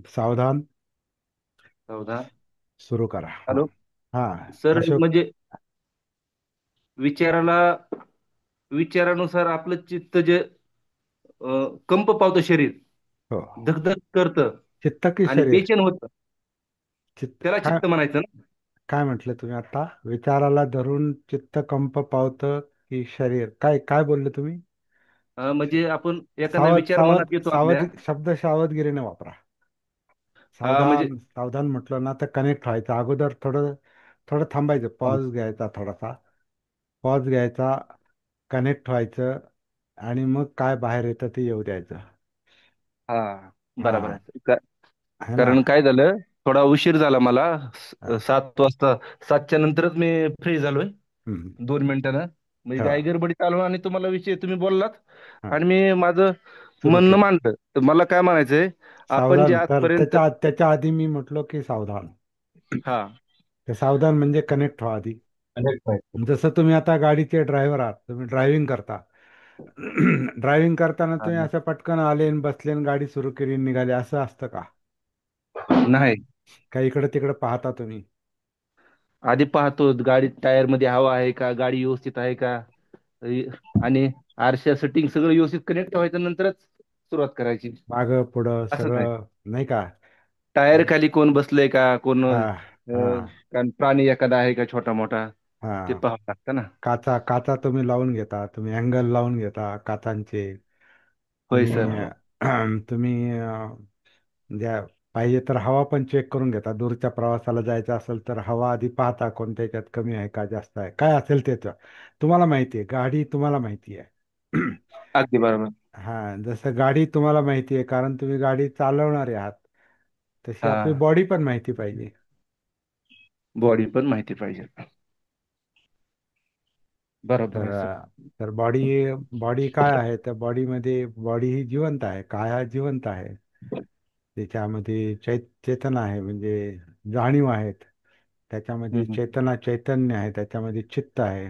सावधान. चौदा. सुरू करा. हा. हॅलो. हा. सर अशोक. म्हणजे विचाराला विचारानुसार आपलं चित्त जे कंप पावतं शरीर, हो. धगधग करतं चित्त की आणि शरीर? बेचैन होतं, चित्त त्याला काय? चित्त म्हणायचं ना. काय म्हटलं तुम्ही आता? विचाराला धरून चित्त कंप पावतं की शरीर? काय काय बोलले तुम्ही? म्हणजे आपण एखादा सावध विचार सावध मनात येतो सावध आपल्या. शब्द सावधगिरीने वापरा. हा म्हणजे सावधान सावधान म्हटलं ना तर कनेक्ट व्हायचं अगोदर थोडं थोडं थांबायचं, पॉज घ्यायचा थोडासा. पॉज घ्यायचा, कनेक्ट व्हायचं, आणि मग काय बाहेर येतं ते येऊ द्यायचं. हा, हा. बरोबर आहे. है ना? कारण काय झालं, थोडा उशीर झाला मला. हा. 7 वाजता, 7च्या नंतरच मी फ्री झालोय. हम्म. 2 मिनिटानं म्हणजे हा. घाई गडबडीत आलो आणि तुम्हाला विषय तुम्ही बोललात हा. आणि मी माझं सुरू म्हणणं केलं. मांडलं. तर मला काय म्हणायचंय, आपण जे सावधान, तर आजपर्यंत. त्याच्या आधी मी म्हटलो की सावधान. हा. ते सावधान म्हणजे कनेक्ट व्हा आधी. कनेक्ट व्हायचं. जसं तुम्ही आता गाडीचे ड्रायव्हर आहात, तुम्ही ड्रायव्हिंग करता. ड्रायव्हिंग करताना हा. तुम्ही असं पटकन आले आणि बसले आणि गाडी सुरू केली आणि निघाले, असं असतं का? नाही. का इकडे तिकडे पाहता तुम्ही? आधी पाहतो गाडी टायर मध्ये हवा आहे का, गाडी व्यवस्थित आहे का, इ- आणि आरशा सेटिंग सगळं व्यवस्थित कनेक्ट व्हायचं, नंतरच सुरुवात करायची. मागं पुढं असं नाही. सगळं, नाही का? टायर खाली कोण बसलंय का, कोण हा. हा. कारण प्राणी एखादा आहे का छोटा मोठा, ते हा. पाहावं लागतं ना. काचा काचा तुम्ही लावून घेता, तुम्ही अँगल लावून घेता काचांचे. होय तुम्ही सर. तुम्ही म्हणजे पाहिजे तर हवा पण चेक करून घेता. दूरच्या प्रवासाला जायचं असेल तर हवा आधी पाहता, कोणत्या ह्याच्यात कमी आहे का जास्त आहे, काय असेल ते तुम्हाला माहिती आहे. गाडी तुम्हाला माहिती आहे. अगदी बरोबर. हा. जसं गाडी तुम्हाला माहिती आहे कारण तुम्ही गाडी चालवणारे आहात, तशी हा, आपली बॉडी पण माहिती पाहिजे. बॉडी पण माहिती पाहिजे. बरोबर तर आहे सर. तर बॉडी बॉडी काय आहे? तर बॉडीमध्ये बॉडी ही जिवंत आहे, काय हा जिवंत आहे. त्याच्यामध्ये चेतना आहे, म्हणजे जाणीव आहेत. त्याच्यामध्ये हम्म. चैतन्य आहे, त्याच्यामध्ये चित्त आहे,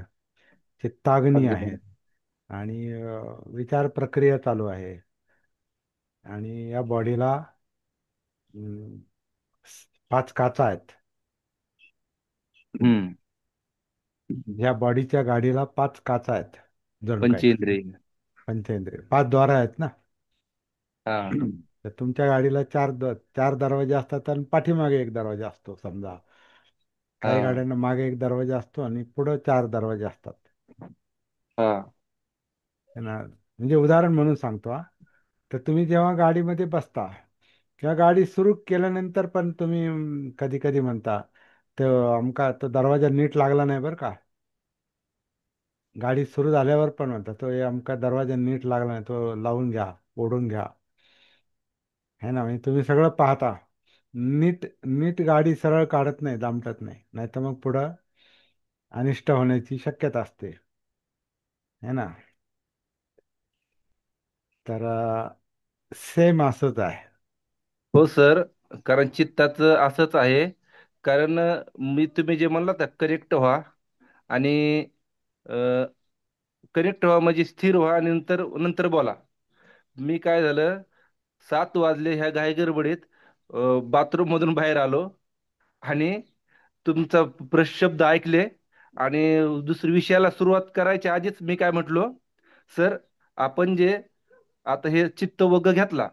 चित्ताग्नी अगदी आहे. बरोबर. आणि विचार प्रक्रिया चालू आहे. आणि या बॉडीला 5 काचा आहेत. हम्म. या बॉडीच्या गाडीला 5 काचा आहेत, जणू काही. पंचेंद्रिय. पंचेंद्रिय, 5 द्वार आहेत ना. हा. तर तुमच्या गाडीला 4 दरवाजे असतात आणि पाठीमागे एक दरवाजा असतो समजा. काही हा. गाड्यांना मागे एक दरवाजा असतो आणि पुढं 4 दरवाजे असतात. हा. त्यांना म्हणजे उदाहरण म्हणून सांगतो हा. तर तुम्ही जेव्हा गाडीमध्ये बसता किंवा गाडी सुरू केल्यानंतर पण तुम्ही कधी कधी म्हणता, तर आमका तो दरवाजा नीट लागला नाही बरं का. गाडी सुरू झाल्यावर पण म्हणता, तो हे आमका दरवाजा नीट लागला नाही, तो लावून घ्या, ओढून घ्या. है ना? म्हणजे तुम्ही सगळं पाहता. नीट नीट गाडी सरळ काढत नाही, दामटत नाही, नाही तर मग पुढं अनिष्ट होण्याची शक्यता असते. है ना? तर सेम असंच आहे. हो सर. कारण चित्ताचं असंच आहे. कारण मी तुम्ही जे म्हणलात करेक्ट व्हा आणि करेक्ट व्हा म्हणजे स्थिर व्हा आणि नंतर नंतर बोला. मी काय झालं, 7 वाजले ह्या घाई गडबडीत बाथरूम मधून बाहेर आलो आणि तुमचा शब्द ऐकले आणि दुसऱ्या विषयाला सुरुवात करायच्या आधीच मी काय म्हटलो, सर आपण जे आता हे चित्त वग्ग घेतला,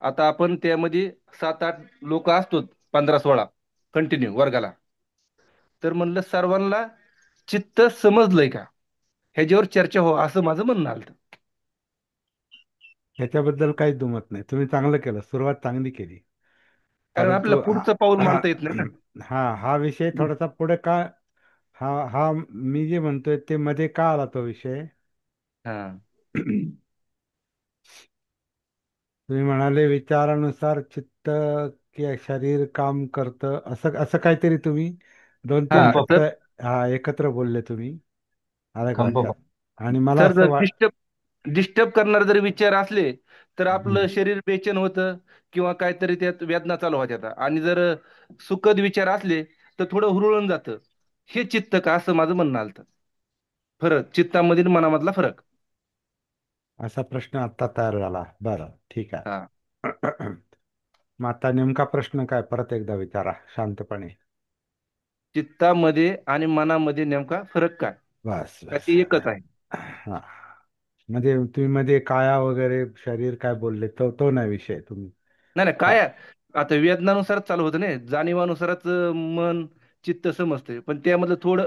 आता आपण त्यामध्ये 7-8 लोक असतो, 15-16 कंटिन्यू वर्गाला. तर म्हणलं सर्वांना चित्त समजलंय का, ह्याच्यावर चर्चा हो, असं माझं म्हणणं आलं. ह्याच्याबद्दल काही दुमत नाही, तुम्ही चांगलं केलं, सुरुवात चांगली केली. कारण परंतु आपल्याला पुढचं पाऊल मानता येत नाही ना. हा विषय थोडासा पुढे का, हा मी जे म्हणतोय ते मध्ये का आला तो विषय? हा. तुम्ही म्हणाले विचारानुसार चित्त की शरीर काम करतं, असं असं काहीतरी तुम्ही दोन हा तीन सर. शब्द हा एकत्र बोलले तुम्ही, आलं का लक्षात? आणि मला सर असं जर डिस्टर्ब डिस्टर्ब करणारे जर विचार असले, तर हम्म. आपलं शरीर बेचैन होतं किंवा काहीतरी त्यात वेदना चालू होत्यात. आणि जर सुखद विचार असले, तर थोडं हुरळून जातं. हे चित्त का, असं माझं म्हणणं आलं. फरक चित्तामधील मनामधला फरक. असा प्रश्न आता तयार झाला, बरं ठीक हा. आहे. मग आता नेमका प्रश्न काय परत एकदा विचारा शांतपणे. चित्तामध्ये आणि मनामध्ये नेमका फरक काय? बस का बस. ते एकच आहे? हा. म्हणजे तुम्ही मध्ये काया वगैरे शरीर काय बोलले, तो तो नाही विषय तुम्ही. नाही नाही, का- काय आहे? आता वेदनानुसारच चालू होतं नाही, जाणीवानुसारच मन चित्त समजते, पण त्यामधलं थोडं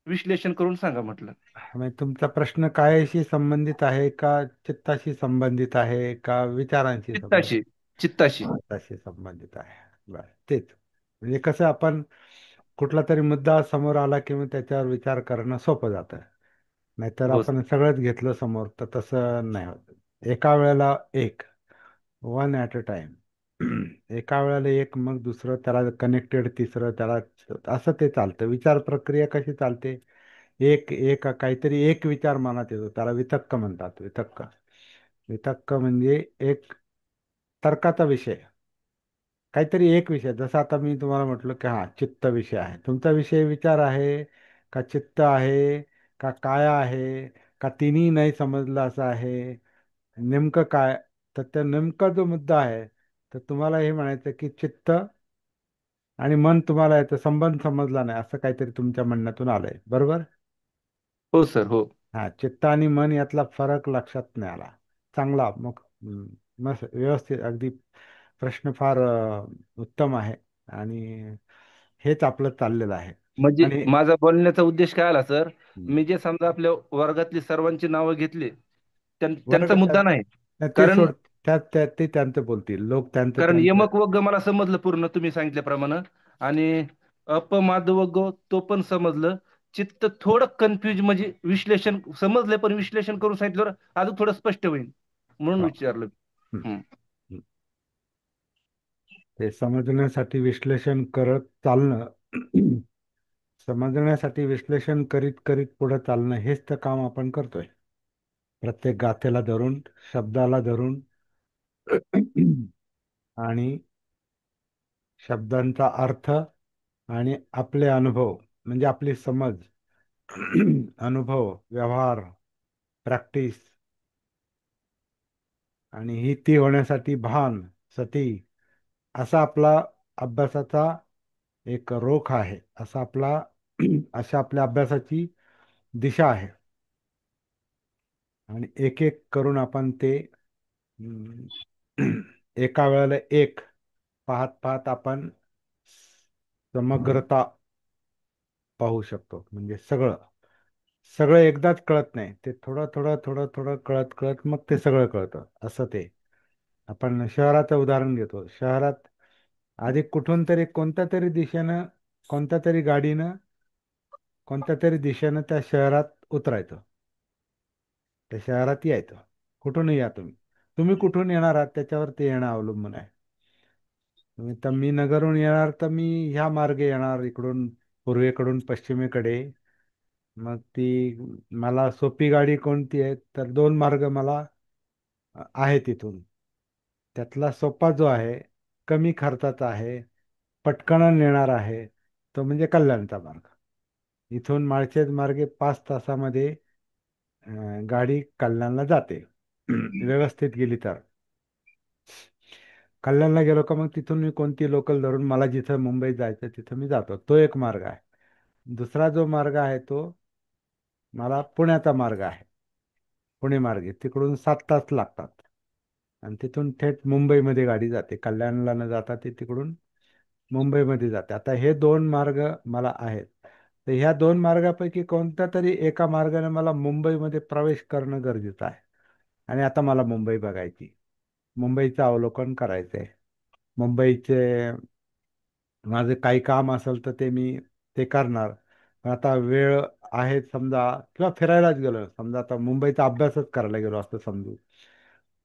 विश्लेषण करून सांगा म्हटलं. म्हणजे तुमचा प्रश्न कायाशी संबंधित आहे का चित्ताशी संबंधित आहे का विचारांशी संबंधित? चित्ताशी. चित्ताशी. चित्ताशी संबंधित आहे, बरं तेच. म्हणजे कसं आपण कुठला तरी मुद्दा समोर आला की मग त्याच्यावर विचार करणं सोपं जातं. नाहीतर हो सर. आपण सगळंच घेतलं समोर तर तसं नाही होत. एका वेळेला एक, वन ॲट अ टाइम. एका वेळेला एक, मग दुसरं त्याला कनेक्टेड, तिसरं त्याला, असं ते चालतं. विचार प्रक्रिया कशी चालते? एक एक काहीतरी एक विचार मनात येतो, त्याला वितक्क म्हणतात. वितक्क. वितक्क म्हणजे एक तर्काचा विषय. काहीतरी एक विषय, जसं आता मी तुम्हाला म्हटलं की हा चित्त विषय आहे. तुमचा विषय विचार आहे का चित्त आहे का काया आहे का तिन्ही नाही समजलं असं आहे? नेमकं काय? तर त्या नेमका जो मुद्दा आहे, तर तुम्हाला हे म्हणायचं की चित्त आणि मन तुम्हाला याचा संबंध समजला नाही, असं काहीतरी तुमच्या म्हणण्यातून आलंय, बरोबर? हो सर. हो. हा, चित्त आणि मन यातला फरक लक्षात नाही आला. चांगला मग. मस्त व्यवस्थित अगदी. प्रश्न फार उत्तम आहे. आणि हेच आपलं चाललेलं आहे. म्हणजे आणि माझा बोलण्याचा उद्देश काय आला सर? हम्म, मी जे समजा आपल्या वर्गातली सर्वांची नावं घेतली, वर्ग त्यांचा मुद्दा नाही. ते कारण सोड. ते त्यांचं बोलतील, लोक त्यांचं कारण त्यांचं. यमक वग्ग मला समजलं पूर्ण तुम्ही सांगितल्याप्रमाणे, आणि अपमाद वग्ग तो पण समजलं. चित्त थोडं कन्फ्युज, म्हणजे विश्लेषण समजले पण विश्लेषण करून सांगितल्यावर अजून थोडं स्पष्ट होईल म्हणून हो. विचारलं. हम्म, हं. हम्म. ते समजण्यासाठी विश्लेषण करत चालणं. समजण्यासाठी विश्लेषण करीत करीत पुढे चालणं, हेच तर काम आपण करतोय. प्रत्येक गाथेला धरून, शब्दाला धरून, आणि शब्दांचा अर्थ आणि आपले अनुभव, म्हणजे आपली समज, अनुभव, व्यवहार, प्रॅक्टिस, आणि ही ती होण्यासाठी भान, सती, असा आपला अभ्यासाचा एक रोख आहे. असा आपला अशा आपल्या अभ्यासाची दिशा आहे. आणि एक एक करून आपण ते अं, एका वेळेला एक पाहत पाहत आपण समग्रता पाहू शकतो. म्हणजे सगळं सगळं एकदाच कळत नाही, ते थोडं थोडं थोडं थोडं कळत कळत मग ते सगळं कळतं, असं ते. आपण शहराचं उदाहरण घेतो. शहरात आधी कुठून तरी कोणत्या तरी दिशेनं, कोणत्या तरी गाडीनं, कोणत्या तरी दिशेनं त्या शहरात उतरायचं. त्या शहरात यायचं. कुठूनही या तुम्ही. तुम्ही कुठून येणार आहात त्याच्यावर ते येणं अवलंबून आहे. तुम्ही तर मी नगरहून येणार तर मी ह्या मार्गे येणार, इकडून पूर्वेकडून पश्चिमेकडे. मग ती मला सोपी गाडी कोणती आहे, तर दोन मार्ग मला आहे तिथून. त्यातला सोपा जो आहे, कमी खर्चाचा आहे, पटकन नेणार आहे, तो म्हणजे कल्याणचा मार्ग. इथून माळशेज मार्गे 5 तासामध्ये गाडी कल्याणला जाते. व्यवस्थित गेली तर. कल्याणला गेलो का मग तिथून मी कोणती लोकल धरून मला जिथं मुंबईत जायचं तिथं मी जातो. तो एक मार्ग आहे. दुसरा जो मार्ग आहे तो मला पुण्याचा मार्ग आहे. पुणे मार्गे तिकडून 7 तास लागतात. आणि तिथून थेट मुंबईमध्ये गाडी जाते. कल्याणला न जाता ते तिकडून मुंबईमध्ये जाते. आता हे दोन मार्ग मला आहेत. तर ह्या दोन मार्गापैकी कोणत्या तरी एका मार्गाने मला मुंबईमध्ये प्रवेश करणं गरजेचं आहे. आणि आता मला मुंबई बघायची, मुंबईचं अवलोकन करायचंय. मुंबईचे माझं काही काम असेल तर ते मी ते करणार. पण आता वेळ आहे समजा, किंवा फिरायलाच गेलो समजा, आता मुंबईचा अभ्यासच करायला गेलो असं समजू.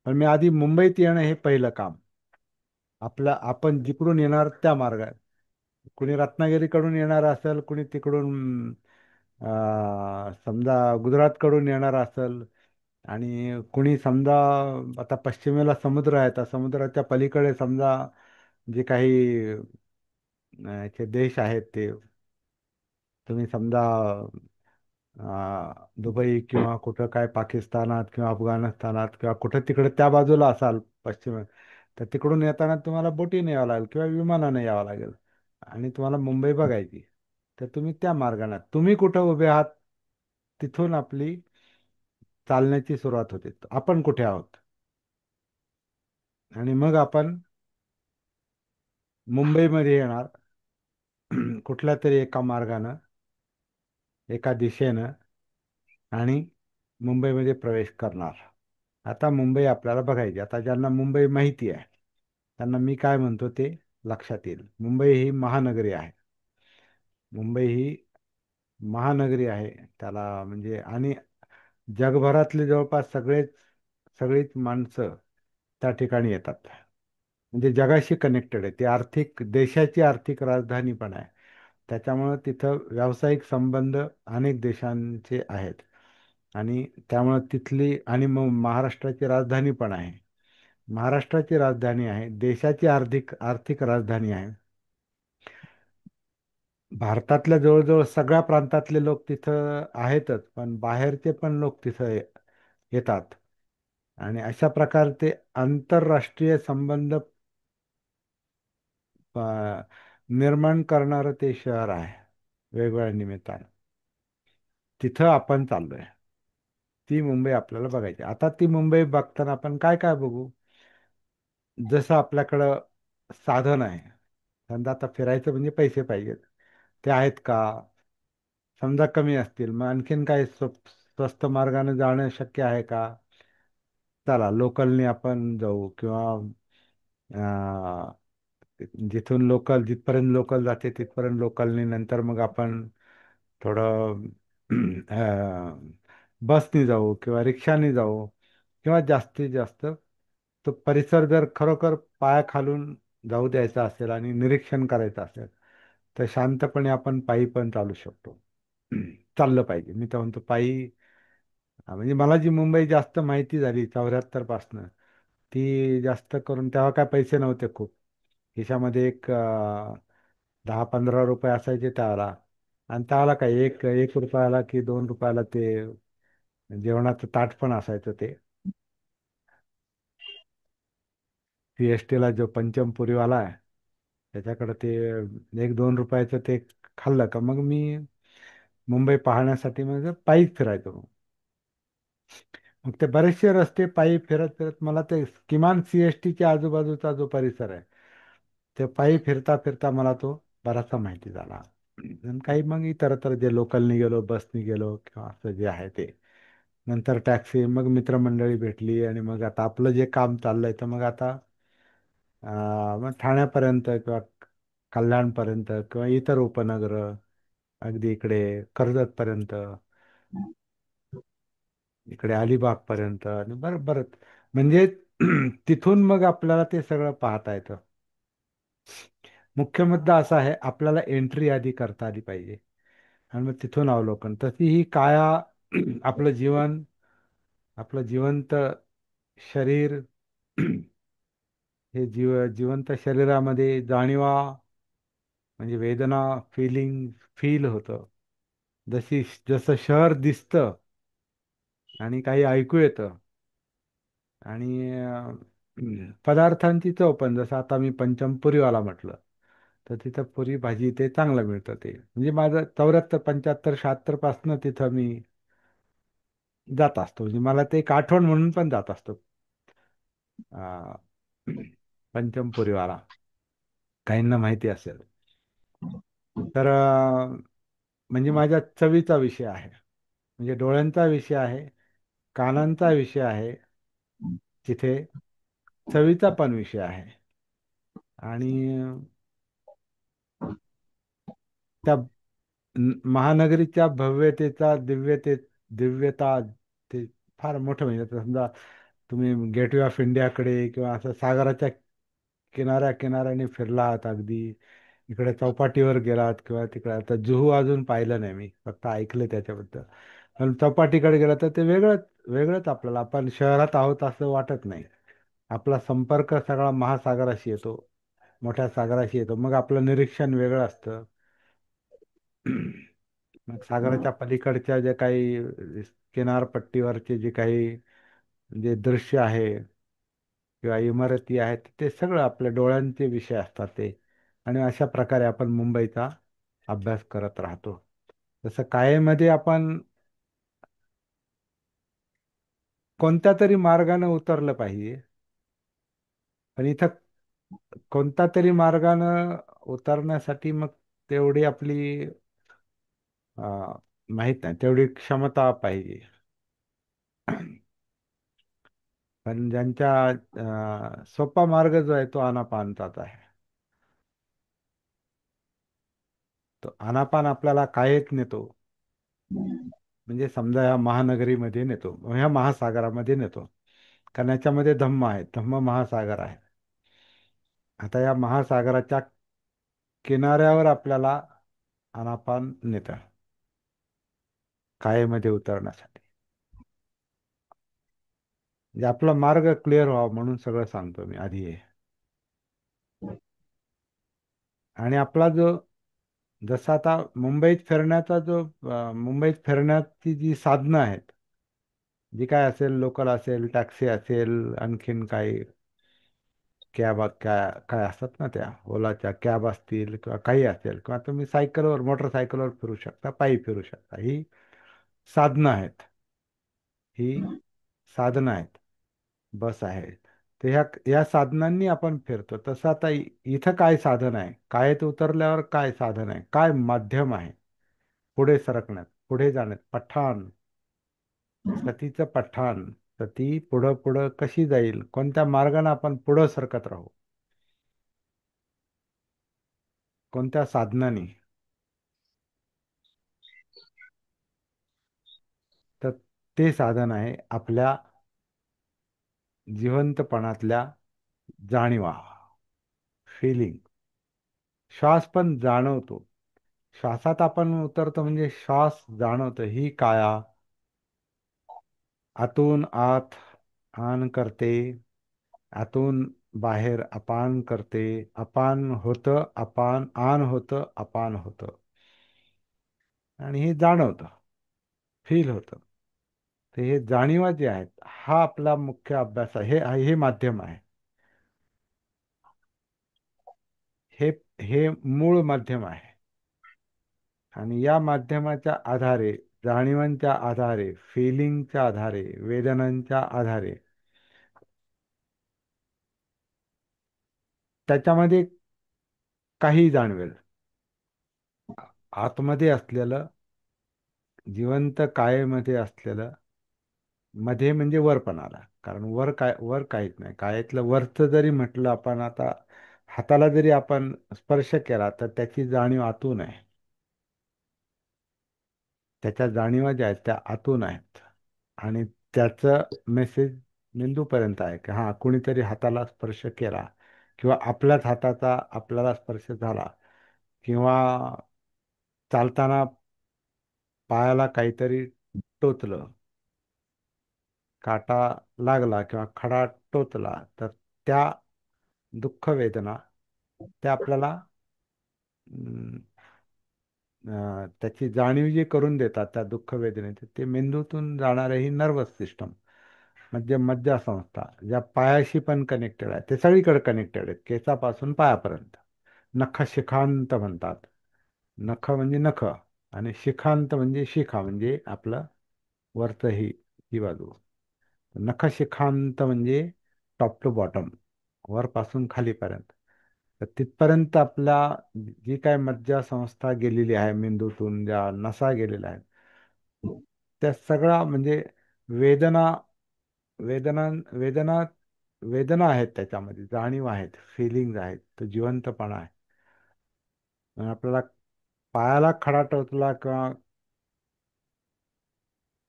पण मी आधी मुंबईत येणं हे पहिलं काम. आपण जिकडून येणार त्या मार्गात. कुणी रत्नागिरीकडून येणार असेल, कुणी तिकडून समजा गुजरातकडून येणार असेल, आणि कुणी समजा आता पश्चिमेला समुद्र आहे, तर समुद्राच्या पलीकडे समजा जे काही याचे देश आहेत ते, तुम्ही समजा दुबई किंवा कुठं काय पाकिस्तानात किंवा अफगाणिस्तानात किंवा कुठं तिकडे त्या बाजूला असाल पश्चिम, तर तिकडून येताना तुम्हाला बोटीने यावं लागेल किंवा विमानाने यावं लागेल, आणि तुम्हाला मुंबई बघायची, तर तुम्ही त्या मार्गाने, तुम्ही कुठं उभे आहात तिथून आपली चालण्याची सुरुवात होते, आपण कुठे आहोत. आणि मग आपण मुंबईमध्ये येणार कुठल्या तरी एका मार्गानं, एका दिशेनं, आणि मुंबईमध्ये प्रवेश करणार. आता मुंबई आपल्याला बघायची. आता ज्यांना मुंबई माहिती आहे त्यांना मी काय म्हणतो ते लक्षात येईल. मुंबई ही महानगरी आहे. मुंबई ही महानगरी आहे. त्याला म्हणजे, आणि जगभरातले जवळपास सगळीच माणसं त्या ठिकाणी येतात. म्हणजे जगाशी कनेक्टेड आहे. ती देशाची आर्थिक राजधानी पण आहे. त्याच्यामुळं तिथं व्यावसायिक संबंध अनेक देशांचे आहेत. आणि त्यामुळं तिथली, आणि मग महाराष्ट्राची राजधानी पण आहे. महाराष्ट्राची राजधानी आहे, देशाची आर्थिक आर्थिक राजधानी आहे. भारतातल्या जवळजवळ सगळ्या प्रांतातले लोक तिथं आहेतच, पण बाहेरचे पण लोक तिथं येतात. आणि अशा प्रकारचे आंतरराष्ट्रीय संबंध निर्माण करणारं ते शहर आहे वेगवेगळ्या निमित्तानं. तिथं आपण चाललोय. ती मुंबई आपल्याला बघायची. आता ती मुंबई बघताना आपण काय काय बघू? जसं आपल्याकडं साधन आहे, समजा आता फिरायचं म्हणजे पैसे पाहिजेत, ते आहेत का? समजा कमी असतील, मग आणखीन काय स्वस्त मार्गाने जाणं शक्य आहे का? चला लोकलने आपण जाऊ, किंवा अं, जिथपर्यंत लोकल जाते तिथपर्यंत लोकलने, नंतर मग आपण थोडं बसने जाऊ किंवा रिक्षाने जाऊ, किंवा जास्तीत जास्त तो परिसर जर खरोखर पाया खालून जाऊ द्यायचा असेल आणि निरीक्षण करायचं असेल, तर शांतपणे आपण पायी पण चालू शकतो. चाललं पाहिजे. मी तर म्हणतो पायी. म्हणजे मला जी मुंबई जास्त माहिती झाली 74 पासनं, ती जास्त करून तेव्हा काय पैसे नव्हते खूप खिशामध्ये, एक 10-15 रुपये असायचे त्यावेळेला. आणि त्यावेळेला काय, एक रुपयाला की 2 रुपयाला ते जेवणाचं ताट पण असायचं. ते सीएसटीला जो पंचमपुरीवाला आहे त्याच्याकडे ते 1-2 रुपयाचं ते खाल्लं का मग मी मुंबई पाहण्यासाठी म्हणजे पायीच फिरायचो मग. मग ते बरेचसे रस्ते पायी फिरत फिरत मला ते किमान सीएसटीच्या आजूबाजूचा जो परिसर आहे ते पायी फिरता फिरता मला तो बराचसा माहिती झाला. आणि काही मग इतरत्र जे लोकलनी गेलो, बसनी गेलो, किंवा असं जे आहे ते, नंतर टॅक्सी, मग मित्रमंडळी भेटली, आणि मग आता आपलं जे काम चाललंय तर मग आता मग ठाण्यापर्यंत किंवा कल्याणपर्यंत किंवा इतर उपनगर, अगदी इकडे कर्जतपर्यंत, इकडे अलिबागपर्यंत, आणि बरं बरं, म्हणजे तिथून मग आपल्याला ते सगळं पाहता येतं. मुख्य मुद्दा असा आहे, आपल्याला एंट्री आधी करता आली पाहिजे, आणि मग तिथून अवलोकन. तशी ही काया आपलं जीवन, आपलं जिवंत शरीर, हे जिवंत शरीरामध्ये जाणीवा, म्हणजे वेदना, फील होतं. जसं शहर दिसतं आणि काही ऐकू येतं, आणि पदार्थांची चव पण, जसं आता मी पंचमपुरीवाला म्हटलं, तर तिथं पुरी भाजी ते चांगलं मिळतं. ते म्हणजे माझं 74, 75, 76 पासनं तिथं मी जात असतो. म्हणजे मला ते एक आठवण म्हणून पण जात असतो. आ, पंचमपुरीवाला काहींना माहिती असेल तर, म्हणजे माझ्या चवीचा विषय आहे, म्हणजे डोळ्यांचा विषय आहे, कानांचा विषय आहे, तिथे चवीचा पण विषय आहे. आणि त्या महानगरीच्या भव्यतेचा, दिव्यता, ते फार मोठं. म्हणजे आता समजा तुम्ही गेटवे ऑफ इंडियाकडे किंवा असं सागराच्या किनाऱ्याने फिरला आहात, अगदी इकडे चौपाटीवर गेलात, किंवा तिकडे, आता जुहू अजून पाहिलं नाही मी, फक्त ऐकलं त्याच्याबद्दल. पण चौपाटीकडे गेला तर ते वेगळंच वेगळंच आपल्याला, आपण शहरात आहोत असं वाटत नाही. आपला संपर्क सगळा महासागराशी येतो, मोठ्या सागराशी येतो, मग आपलं निरीक्षण वेगळं असतं. मग सागराच्या पलीकडच्या जे काही किनारपट्टीवरचे जे काही जे दृश्य आहे, किंवा इमारती आहेत, ते सगळं आपल्या डोळ्यांचे विषय असतात ते. आणि अशा प्रकारे आपण मुंबईचा अभ्यास करत राहतो. तसं कायेमध्ये आपण कोणत्या तरी मार्गाने उतरलं पाहिजे. पण इथं कोणत्या तरी मार्गानं उतरण्यासाठी मग तेवढी आपली माहित नाही तेवढी क्षमता पाहिजे. पण ज्यांच्या सोपा मार्ग जो आहे तो आनापानचाच आहे. तो आनापान आपल्याला कायेत नेतो. म्हणजे समजा ह्या महानगरीमध्ये नेतो, ह्या महासागरामध्ये नेतो. कारण याच्यामध्ये धम्म आहे, धम्म महासागर आहे. आता या महासागराच्या किनाऱ्यावर आपल्याला आनापान नेतं कायेमध्ये उतरण्यासाठी. म्हणजे आपला मार्ग क्लिअर व्हावा म्हणून सगळं सांगतो मी आधी हे. आणि आपला जो जसा आता मुंबईत फिरण्याचा जो मुंबईत फिरण्याची जी साधनं आहेत, जी काय असेल, लोकल असेल, टॅक्सी असेल, आणखीन काही कॅब काय काय असतात ना, त्या ओलाच्या कॅब असतील किंवा काही असेल, किंवा तुम्ही सायकलवर मोटरसायकलवर फिरू शकता, पायी फिरू शकता. ही साधनं आहेत. ही साधनं आहेत. बस आहे. तर ह्या साधनांनी आपण फिरतो. तसं आता इथं काय साधन आहे, कायेत उतरल्यावर काय साधन आहे, काय माध्यम आहे पुढे सरकण्यात, पुढे जाण्यात? पठाण, सतीचं पठाण. सती पुढं पुढं कशी जाईल, कोणत्या मार्गाने आपण पुढं सरकत राहू, कोणत्या साधनाने? तर ते साधन आहे आपल्या जिवंतपणातल्या जाणीवा, फिलिंग. श्वास पण जाणवतो. श्वासात आपण उतरतो म्हणजे श्वास जाणवतो. ही काया आतून आत आन करते, आतून बाहेर अपान करते. अपान होतं, अपान आन होतं, अपान होतं. आणि हे जाणवतं, फील होतं. तर हे जाणीवा जे आहेत, हा आपला मुख्य अभ्यास आहे. हे हे माध्यम आहे. हे हे मूळ माध्यम आहे. आणि या माध्यमाच्या आधारे, जाणीवांच्या आधारे, फिलिंगच्या आधारे, वेदनांच्या आधारे त्याच्यामध्ये काही जाणवेल. आतमध्ये असलेलं, जिवंत कायेमध्ये असलेलं, मध्ये म्हणजे वर पण आला. कारण वर काय, वर काहीच नाही. कायेतलं वरचं जरी म्हटलं आपण, आता हाताला जरी आपण स्पर्श केला तर त्याची जाणीव आतून आहे. त्याच्या जाणीवा ज्या आहेत त्या आतून आहेत. आणि त्याचं मेसेज मेंदूपर्यंत आहे की हां, कुणीतरी हाताला स्पर्श केला, किंवा आपल्याच हाताचा आपल्याला स्पर्श झाला, किंवा चालताना पायाला काहीतरी टोचलं, काटा लागला किंवा खडा टोचला, तर त्या दुःख वेदना त्या आपल्याला त्याची जाणीव जी करून देतात त्या दुःख वेदनेचे, ते मेंदूतून जाणारे ही नर्वस सिस्टम, म्हणजे मज्जासंस्था, ज्या पायाशी पण कनेक्टेड आहे. ते सगळीकडे कनेक्टेड आहेत, केसापासून पायापर्यंत. नख शिखांत म्हणतात. नख म्हणजे नख, आणि शिखांत म्हणजे शिखा, म्हणजे आपलं वरचं ही बाजू. नख शिखांत म्हणजे टॉप टू बॉटम, वरपासून खालीपर्यंत. तर तिथपर्यंत आपल्या जी काय मज्जासंस्था गेलेली आहे मेंदूतून, ज्या नसा गेलेल्या आहेत, त्या सगळा म्हणजे वेदना, वेदना वेदना वेदना आहेत, त्याच्यामध्ये जाणीव आहेत, फिलिंग आहेत, तो जिवंतपणा आहे. आणि आपल्याला पायाला खडा टोचला किंवा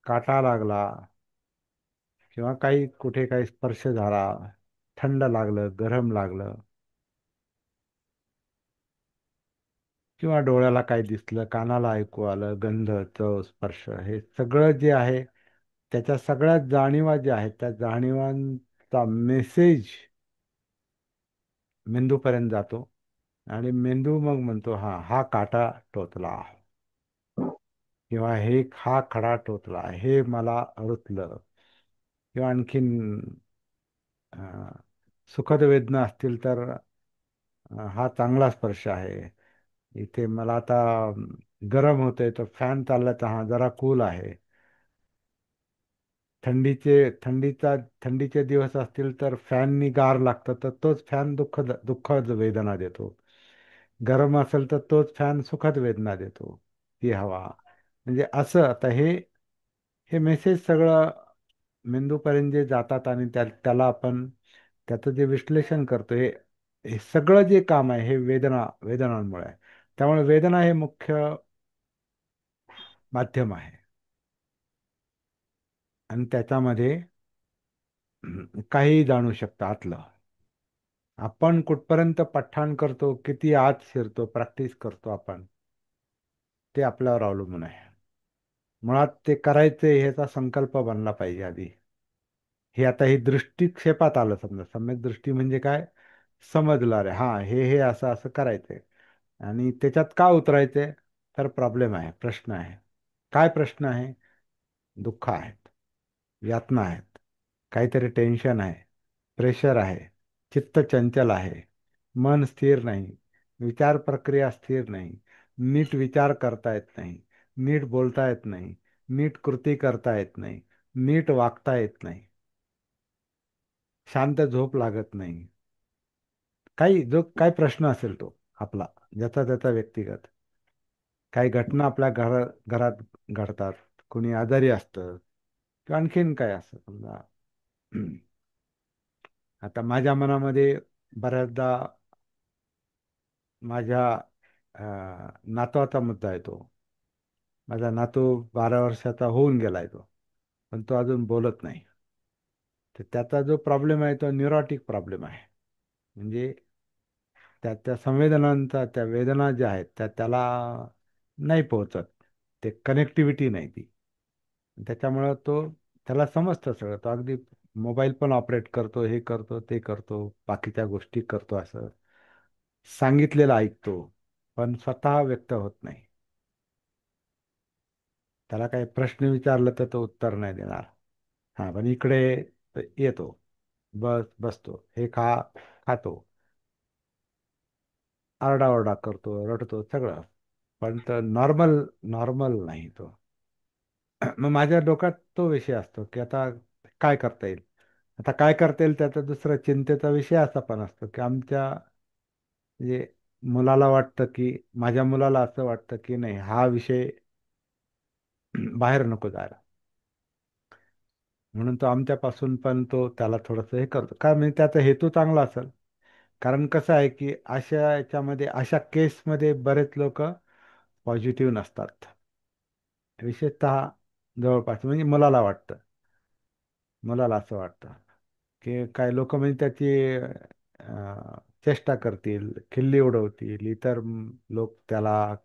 काटा लागला, किंवा काही कुठे काही स्पर्श झाला, थंड लागलं, गरम लागलं, किंवा डोळ्याला काय दिसलं, कानाला ऐकू आलं, गंध, चव, स्पर्श, हे सगळं जे आहे, त्याच्या सगळ्या जाणीवा ज्या आहेत, त्या जाणीवांचा मेसेज मेंदूपर्यंत जातो. आणि मेंदू मग म्हणतो, हा काटा टोचला, किंवा हा खडा टोचला, हे मला रुतलं, किंवा आणखीन सुखद वेदना असतील तर हा चांगला स्पर्श आहे. इथे मला आता गरम होतंय तर फॅन चालला तर हा जरा कूल आहे. थंडीचे दिवस असतील तर फॅननी गार लागतं तर तोच फॅन दुःखद वेदना देतो. गरम असेल तर तोच फॅन सुखद वेदना देतो. ती हवा म्हणजे असं आता हे मेसेज सगळं मेंदूपर्यंत जे जातात आणि त्याला आपण त्याचं जे विश्लेषण करतो हे सगळं जे काम आहे हे वेदनांमुळे आहे. त्यामुळे वेदना हे मुख्य माध्यम आहे. आणि त्याच्यामध्ये काहीही जाणू शकतं आतलं. आपण कुठपर्यंत पठ्ठाण करतो, किती आत शिरतो, प्रॅक्टिस करतो आपण, ते आपल्यावर अवलंबून आहे. मुळात ते करायचे ह्याचा संकल्प बनला पाहिजे आधी. हे आता हे दृष्टिक्षेपात आलं, समजा सम्यक दृष्टी म्हणजे काय, समजलं रे हा हे असं असं करायचंय. आणि त्याच्यात का उतरायचंय, तर प्रॉब्लेम आहे, प्रश्न आहे. काय प्रश्न आहे? दुःख आहेत, यातना आहेत, काहीतरी टेन्शन आहे, प्रेशर आहे, चित्त चंचल आहे, मन स्थिर नाही, विचार प्रक्रिया स्थिर नाही, नीट विचार करता येत नाही, नीट बोलता येत नाही, नीट कृती करता येत नाही, नीट वागता येत नाही, शांत झोप लागत नाही. जो काही प्रश्न असेल तो आपला, ज्याचा त्याचा व्यक्तिगत काही घटना आपल्या घरात घडतात, कुणी आजारी असतं किंवा आणखीन काय असतं समजा. आता माझ्या मनामध्ये बऱ्याचदा माझ्या नातवाचा मुद्दा येतो. माझा नातू 12 वर्षाचा होऊन गेलाय तो, पण तो अजून बोलत नाही. तर त्याचा जो प्रॉब्लेम आहे तो न्यूरॉटिक प्रॉब्लेम आहे. म्हणजे त्या संवेदनांचा, त्या वेदना ज्या आहेत त्याला नाही पोहोचत, ते कनेक्टिव्हिटी नाही ती. त्याच्यामुळं त्याला समजतं सगळं, तो अगदी मोबाईल पण ऑपरेट करतो, हे करतो ते करतो, बाकीच्या गोष्टी करतो, असं सांगितलेलं ऐकतो, पण स्वतः व्यक्त होत नाही. त्याला काही प्रश्न विचारलं तर तो उत्तर नाही देणार. हा पण इकडे येतो, बसतो, हे खातो, आरडाओरडा करतो, रडतो सगळं, पण तो नॉर्मल नॉर्मल नाही तो. मग माझ्या डोक्यात तो विषय असतो की आता काय करता येईल. आता काय करता येईल त्याचा दुसरा चिंतेचा विषय असा पण असतो की आमच्या म्हणजे मुलाला वाटतं की, माझ्या मुलाला असं वाटतं की नाही हा विषय बाहेर नको जायला, म्हणून तो आमच्यापासून पण त्याला थोडंसं हे करतो. काय म्हणजे त्याचा हेतू चांगला असेल. कारण कसं आहे की अशा याच्यामध्ये, अशा केसमध्ये बरेच लोक पॉझिटिव्ह नसतात. विशेषतः जवळपास म्हणजे मुलाला असं वाटतं की काय लोक म्हणजे त्याची चेष्टा करतील, खिल्ली उडवतील, इतर लोक त्याला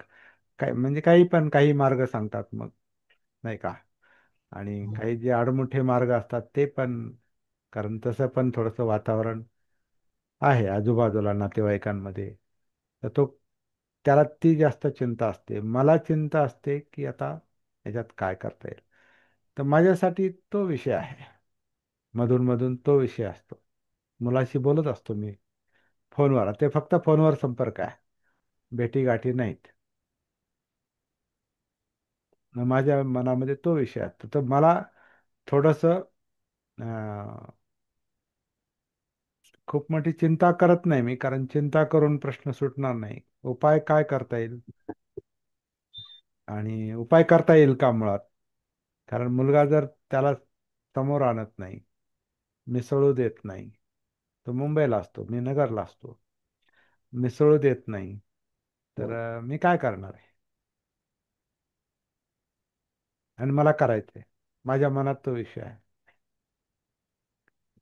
काय म्हणजे काही मार्ग सांगतात मग, नाही का. आणि काही जे आडमुठे मार्ग असतात ते पण, कारण तसं पण थोडंसं वातावरण आहे आजूबाजूला नातेवाईकांमध्ये. तर त्याला ती जास्त चिंता असते. मला चिंता असते की आता याच्यात काय करता येईल. तर माझ्यासाठी तो विषय आहे. मधून मधून तो विषय असतो. मुलाशी बोलत असतो मी फोनवर, ते फक्त फोनवर संपर्क आहे, भेटीगाठी नाहीत. मग माझ्या मनामध्ये तो विषय असतो. तर मला थोडंसं खूप मोठी चिंता करत नाही मी, कारण चिंता करून प्रश्न सुटणार नाही. उपाय काय करता येईल, आणि उपाय करता येईल का मुळात. कारण मुलगा जर त्याला समोर आणत नाही, मिसळू देत नाही, तो मुंबईला असतो, मी नगरला असतो, मिसळू देत नाही, तर मी काय करणार आहे. आणि मला करायचंय, माझ्या मनात तो विषय आहे.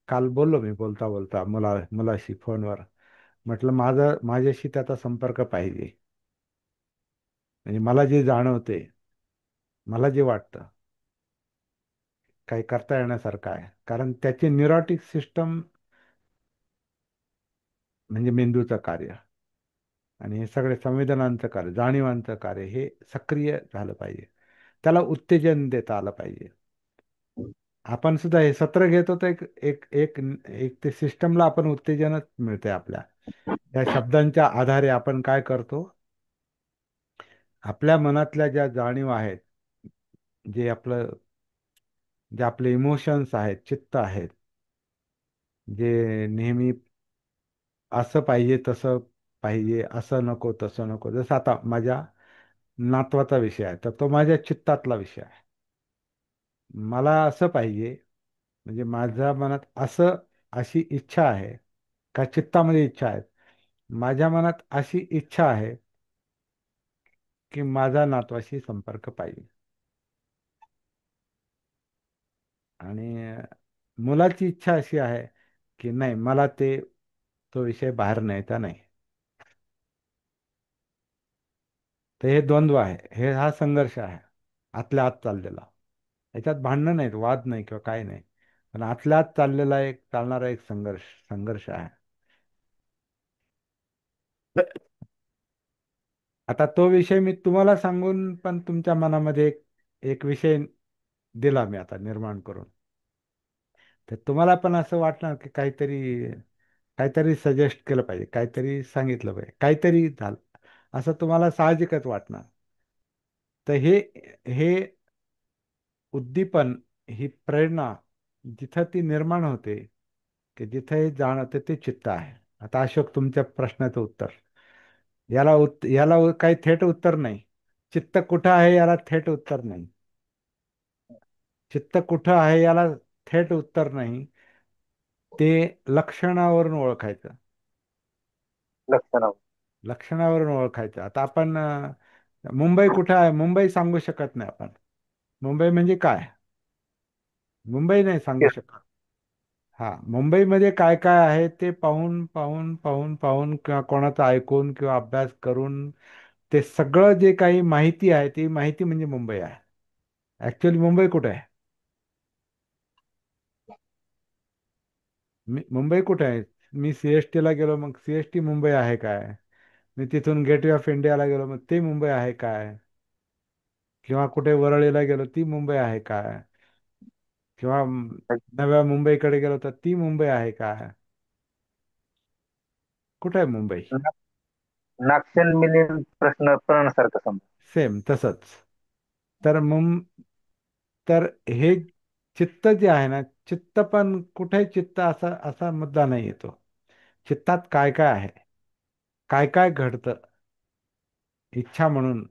काल बोललो मी बोलता बोलता मुलाशी फोनवर, म्हटलं माझ्याशी त्याचा संपर्क पाहिजे. म्हणजे मला जे जाणवते, मला जे वाटतं, काही करता येण्यासारखं आहे. कारण त्याचे न्यूरोटिक सिस्टम म्हणजे मेंदूचं कार्य आणि हे सगळे संवेदनांचं कार्य, जाणीवांचं कार्य हे सक्रिय झालं पाहिजे. त्याला उत्तेजन देता आलं पाहिजे. आपण सुद्धा हे सत्र घेतो तर एक एक एक एक ते सिस्टमला आपण उत्तेजनच मिळते आपल्या या शब्दांच्या आधारे. आपण काय करतो, आपल्या मनातल्या ज्या जाणीव आहेत, जे आपलं जे आपले इमोशन्स आहेत, चित्त आहेत, जे नेहमी असं पाहिजे तसं पाहिजे, असं नको तसं नको, जसं आता माझ्या नातवाचा विषय आहे तर तो माझ्या चित्तातला विषय आहे. मला असं पाहिजे, म्हणजे माझ्या मनात असं, अशी इच्छा आहे, का चित्तामध्ये इच्छा आहेत, माझ्या मनात अशी इच्छा आहे की माझा नातवाशी संपर्क पाहिजे. आणि मुलाची इच्छा अशी आहे की नाही, मला तो विषय बाहेर न्यायचा नाही. तर हे द्वंद्व आहे, हा संघर्ष आहे आतल्या आत चाललेला. याच्यात भांडणं नाहीत, वाद नाही किंवा काय नाही, पण आतल्या आत चाललेला एक चालणारा एक संघर्ष आहे. आता तो विषय मी तुम्हाला सांगून पण तुमच्या मनामध्ये एक विषय दिला मी आता निर्माण करून. तर तुम्हाला पण असं वाटणार की काहीतरी काहीतरी सजेस्ट केलं पाहिजे, काहीतरी सांगितलं पाहिजे, काहीतरी झालं, असं तुम्हाला साहजिकच वाटणार. तर हे उद्दीपन, ही प्रेरणा जिथं ती निर्माण होते, की जिथं हे जाणवते ते चित्त आहे. आता अशोक, तुमच्या प्रश्नाचं उत्तर, याला काही थेट उत्तर नाही. चित्त कुठं आहे याला थेट उत्तर नाही. चित्त कुठं आहे याला थेट उत्तर नाही. ते लक्षणावरून ओळखायचं. लक्षणावर. लक्षणावरून ओळखायचं. आता आपण मुंबई कुठं आहे, मुंबई सांगू शकत नाही आपण. मुंबई म्हणजे काय, मुंबई नाही सांगू तेच. शकत. हा, मुंबईमध्ये काय काय आहे ते पाहून पाहून पाहून पाहून किंवा कोणाचं ऐकून किंवा अभ्यास करून ते सगळं जे काही माहिती आहे, ती माहिती म्हणजे मुंबई आहे. ऍक्च्युअली मुंबई कुठे आहे, मुंबई कुठे आहे? मी सीएसटी ला गेलो, मग सीएसटी मुंबई आहे काय? मी तिथून गेटवे ऑफ इंडियाला गेलो, मग ते मुंबई आहे काय? किंवा कुठे वरळीला गेलो, ती मुंबई आहे काय? किंवा नव्या मुंबईकडे गेलो तर ती मुंबई आहे काय? कुठे आहे मुंबई? नागसेन मिलिंद प्रश्न प्रणासारखा समजा. सेम तसंच. तर तर हे चित्त जे आहे ना, चित्त पण कुठे चित्त, असा असा मुद्दा नाही येतो. चित्तात काय काय आहे, काय काय घडतं. इच्छा म्हणून,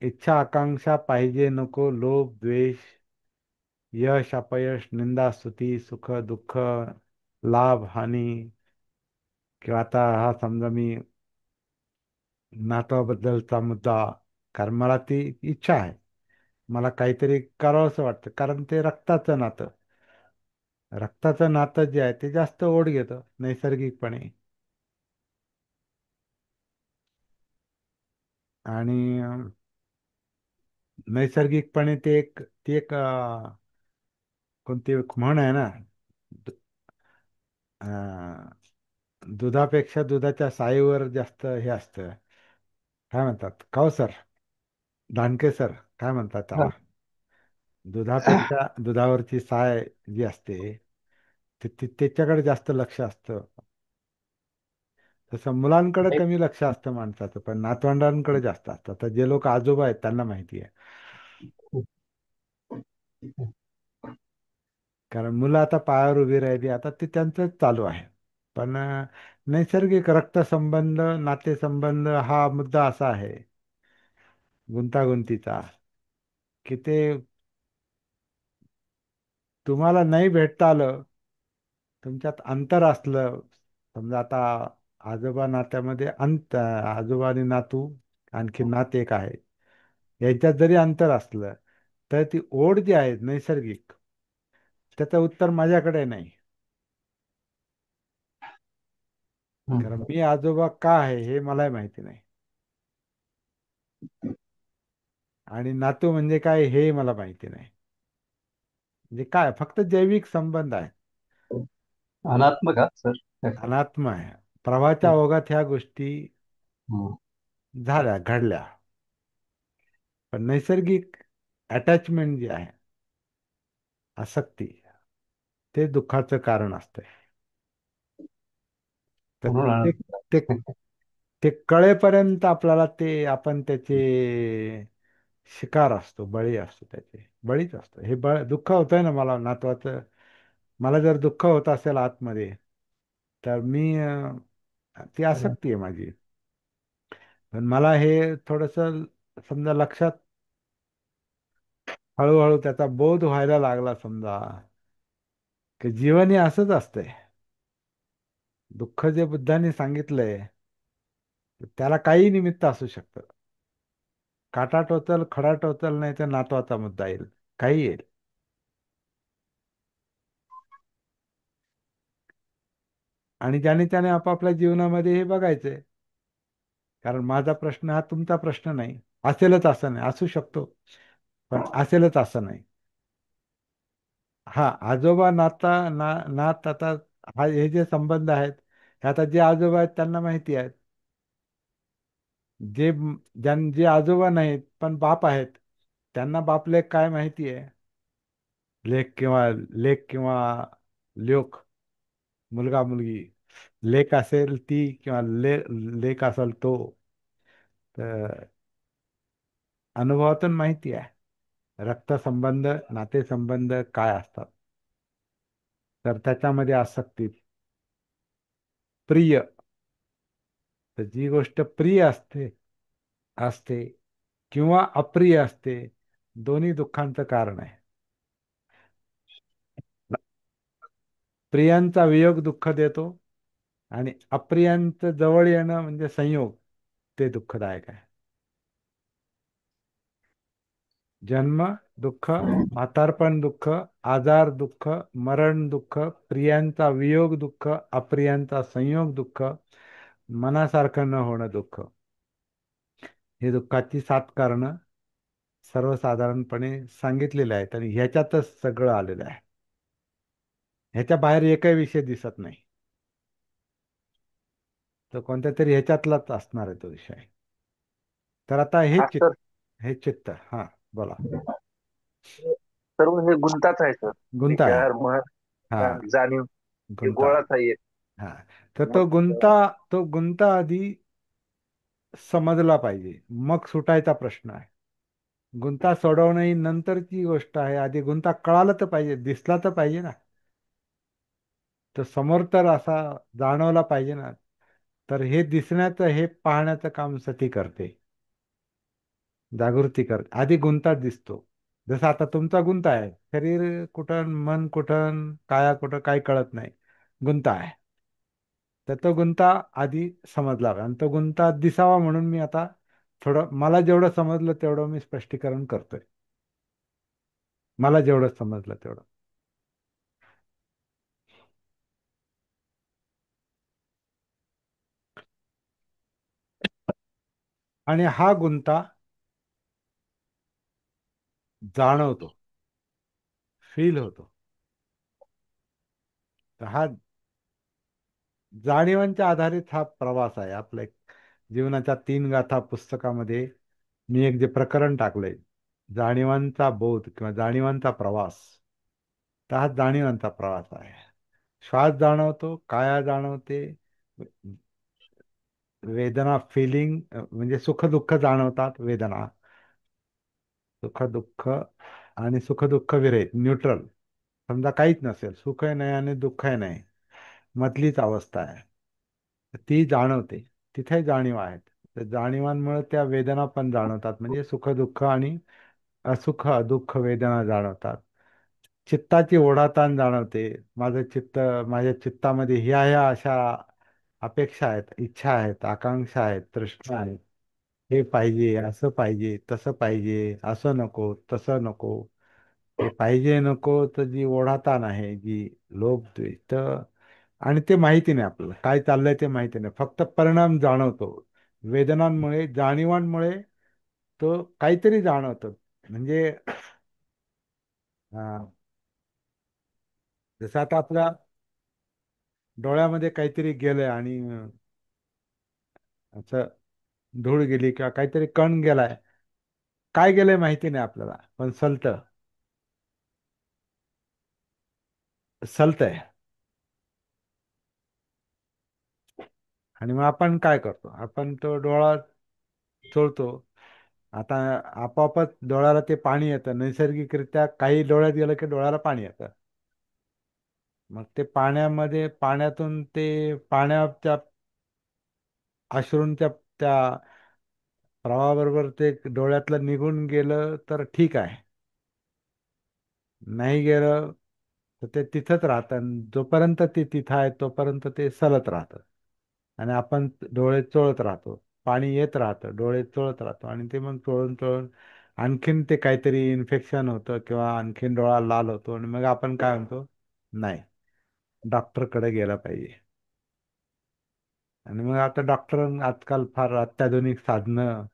इच्छा आकांक्षा, पाहिजे नको, लोभ द्वेष, यश अपयश, निंदा स्तुती, सुख दुःख, लाभ हानी, किंवा आता हा समजा मी नातवाबद्दलचा मुद्दा, कारण मला ती इच्छा आहे, मला काहीतरी करावंसं वाटतं, कारण ते रक्ताचं नातं, रक्ताचं नातं जे आहे ते जास्त ओढ घेतं नैसर्गिकपणे. आणि नैसर्गिकपणे कोणती एक म्हण आहे ना, दु- अं, दुधापेक्षा दुधाच्या साईवर जास्त हे असतं, काय म्हणतात सर, दानके सर, काय म्हणतात त्याला, दुधापेक्षा दुधावरची साय जी असते, त्याच्याकडे जास्त लक्ष असतं. तसं मुलांकडे नाही. कमी लक्ष असतं माणसाचं, पण नातवंडांकडे जास्त असतं. तर जे लोक आजोबा आहेत त्यांना माहिती आहे, कारण मुलं आता पायावर उभी राहिली, आता ते त्यांचंच चालू आहे. पण नैसर्गिक रक्तसंबंध, नातेसंबंध हा मुद्दा असा आहे गुंतागुंतीचा, की ते तुम्हाला नाही भेटता आलं, तुमच्यात अंतर असलं, समजा आता आजोबा नात्यामध्ये आजोबा आणि नातू, आणखी नात एक आहे, यांच्यात जरी अंतर असलं तर ती ओढ जी आहे नैसर्गिक, त्याचं उत्तर माझ्याकडे नाही. कारण मी आजोबा का आहे हे मलाही माहिती नाही, आणि नातू म्हणजे काय हे मला माहिती नाही. म्हणजे काय, फक्त जैविक संबंध आहे, अनात्मक का सर? अनात्म आहे. प्रवाहाच्या ओघात ह्या गोष्टी झाल्या, घडल्या. पण नैसर्गिक अटॅचमेंट जी आहे, आसक्ती, ते दुःखाचं कारण असते. तर पूर्ण ते ते ते कळेपर्यंत आपल्याला ते आपण त्याचे शिकार असतो, बळी असतो, त्याचे बळीच असतो. हे दुःख होतंय ना मला नातवाचं, मला जर दुःख होत असेल आतमध्ये, तर मी ती आसक्ती आहे माझी. पण मला हे थोडस समजा लक्षात, हळूहळू त्याचा बोध व्हायला लागला समजा, की जीवन हे असंच असतंय. दुःख जे बुद्धांनी सांगितलंय, त्याला काही निमित्त असू शकतं. काटा टोचल, खडा टोचल, नाही तर नातवाचा मुद्दा येईल, काही येईल. आणि ज्याने त्याने आपापल्या जीवनामध्ये हे बघायचंय. कारण माझा प्रश्न हा तुमचा प्रश्न नाही. असेलच असं नाही, असू शकतो, पण असेलच असं नाही. हा आजोबा नाता नात आता, हा हे जे संबंध आहेत, हे आता जे आजोबा आहेत त्यांना माहिती आहेत. जे आजोबा नाहीत पण बाप आहेत, त्यांना बापलेक काय माहिती आहे. लेक किंवा ल्योक, मुलगा मुलगी, लेक असेल ती किंवा लेक असेल तो, तर अनुभवातून माहिती आहे रक्तसंबंध, नातेसंबंध काय असतात. तर त्याच्यामध्ये आसक्ती, प्रिय, तर जी गोष्ट प्रिय असते असते किंवा अप्रिय असते, दोन्ही दुःखांचं कारण आहे. प्रियांचा वियोग दुःख देतो, आणि अप्रियांचं जवळ येणं म्हणजे संयोग, ते दुःखदायक आहे. जन्म दुःख, म्हातारपण दुःख, आजार दुःख, मरण दुःख, प्रियांचा वियोग दुःख, अप्रियांचा संयोग दुःख, मनासारखं न होणं दुःख. हे दुःखाची 7 कारणं सर्वसाधारणपणे सांगितलेले आहेत, आणि ह्याच्यातच सगळं आलेलं आहे. ह्याच्या बाहेर एकही विषय दिसत नाही. तर कोणत्या तरी ह्याच्यातलाच असणार आहे तो विषय. तर आता हे हा चित्त, सर, हे चित्त, हा, बोला. सर्व हे गुंताच आहे सर. गुंता आहे. विचार, मन, हा, जाणीव, हे गुंता आहे. गोळाच आहे एक. हा, तर मग तो गुंता आधी समजला पाहिजे, मग सुटायचा प्रश्न आहे. गुंता सोडवणं ही नंतरची गोष्ट आहे. आधी गुंता कळाला तर पाहिजे, दिसला तर पाहिजे ना. तर समोर तर असा जाणवला पाहिजे ना. तर हे दिसण्याचं, हे पाहण्याचं काम सती करते, जागृती करते. आधी गुंता दिसतो. जसं आता तुमचा गुंता आहे, शरीर कुठं, मन कुठं, काया कुठं, काही कळत नाही, गुंता आहे. तर तो गुंता आधी समजला पाहिजे. आणि तो गुंता दिसावा म्हणून मी आता थोडं, मला जेवढं समजलं तेवढं मी स्पष्टीकरण करतोय. मला जेवढं समजलं तेवढं. आणि हा गुंता जाणवतो, फील होतो. तर हा जाणीवांच्या आधारित हा प्रवास आहे आपल्या जीवनाच्या 3 गाथा पुस्तकामध्ये. मी एक जे प्रकरण टाकलंय, जाणीवांचा बोध किंवा जाणीवांचा प्रवास, तर हा जाणीवांचा प्रवास आहे. श्वास जाणवतो, काया जाणवते, वेदना, फिलिंग, म्हणजे सुख दुःख जाणवतात, वेदना, सुख दुःख, आणि सुख दुःख विरहित, न्यूट्रल. समजा काहीच नसेल, सुखही नाही आणि दुःखही नाही, मधलीच अवस्था आहे, तर ती जाणवते. तिथे जाणीव आहेत. तर जाणीवांमुळे त्या वेदना पण जाणवतात, म्हणजे सुख दुःख आणि असुख दुःख वेदना जाणवतात. चित्ताची ओढाताण जाणवते. माझ्या चित्तामध्ये ह्या अशा अपेक्षा आहेत, इच्छा आहेत, आकांक्षा आहेत, तृष्णा आहेत. हे पाहिजे, असं पाहिजे, तसं पाहिजे, असं नको, तसं नको. हे पाहिजे नको, तर जी ओढाताण आहे, जी लोभ द्वेष, तर आणि ते माहिती नाही आपल्याला काय चाललंय, ते माहिती नाही, फक्त परिणाम जाणवतो. वेदनांमुळे, जाणीवांमुळे तो काहीतरी जाणवतं. म्हणजे अं, जसं आता आपल्या डोळ्यामध्ये काहीतरी गेलंय, आणि असं धूळ गेली किंवा काहीतरी कण गेलाय, काय गेलंय माहिती नाही आपल्याला, पण चलतं. सलतंय. आणि मग आपण काय करतो, आपण तो डोळा चोळतो. आता आपोआपच डोळ्याला ते पाणी येतं नैसर्गिकरित्या, काही डोळ्यात गेलं की डोळ्याला पाणी येतं. मग ते पाण्यामध्ये, पाण्यातून ते पाण्याच्या अश्रूंच्या त्या प्रवाहाबरोबर ते डोळ्यातलं निघून गेलं तर ठीक आहे. नाही गेलं तर ते तिथंच राहतं, आणि जोपर्यंत ते तिथं आहे तोपर्यंत ते सलत राहतं. आणि आपण डोळे चोळत राहतो, पाणी येत राहतं, डोळे चोळत राहतो, आणि ते मग चोळून चोळून आणखीन ते काहीतरी इन्फेक्शन होतं किंवा आणखीन डोळा लाल होतो, आणि मग आपण काय म्हणतो, नाही, डॉक्टरकडे गेला पाहिजे. आणि मग आता डॉक्टर आजकाल फार अत्याधुनिक साधनं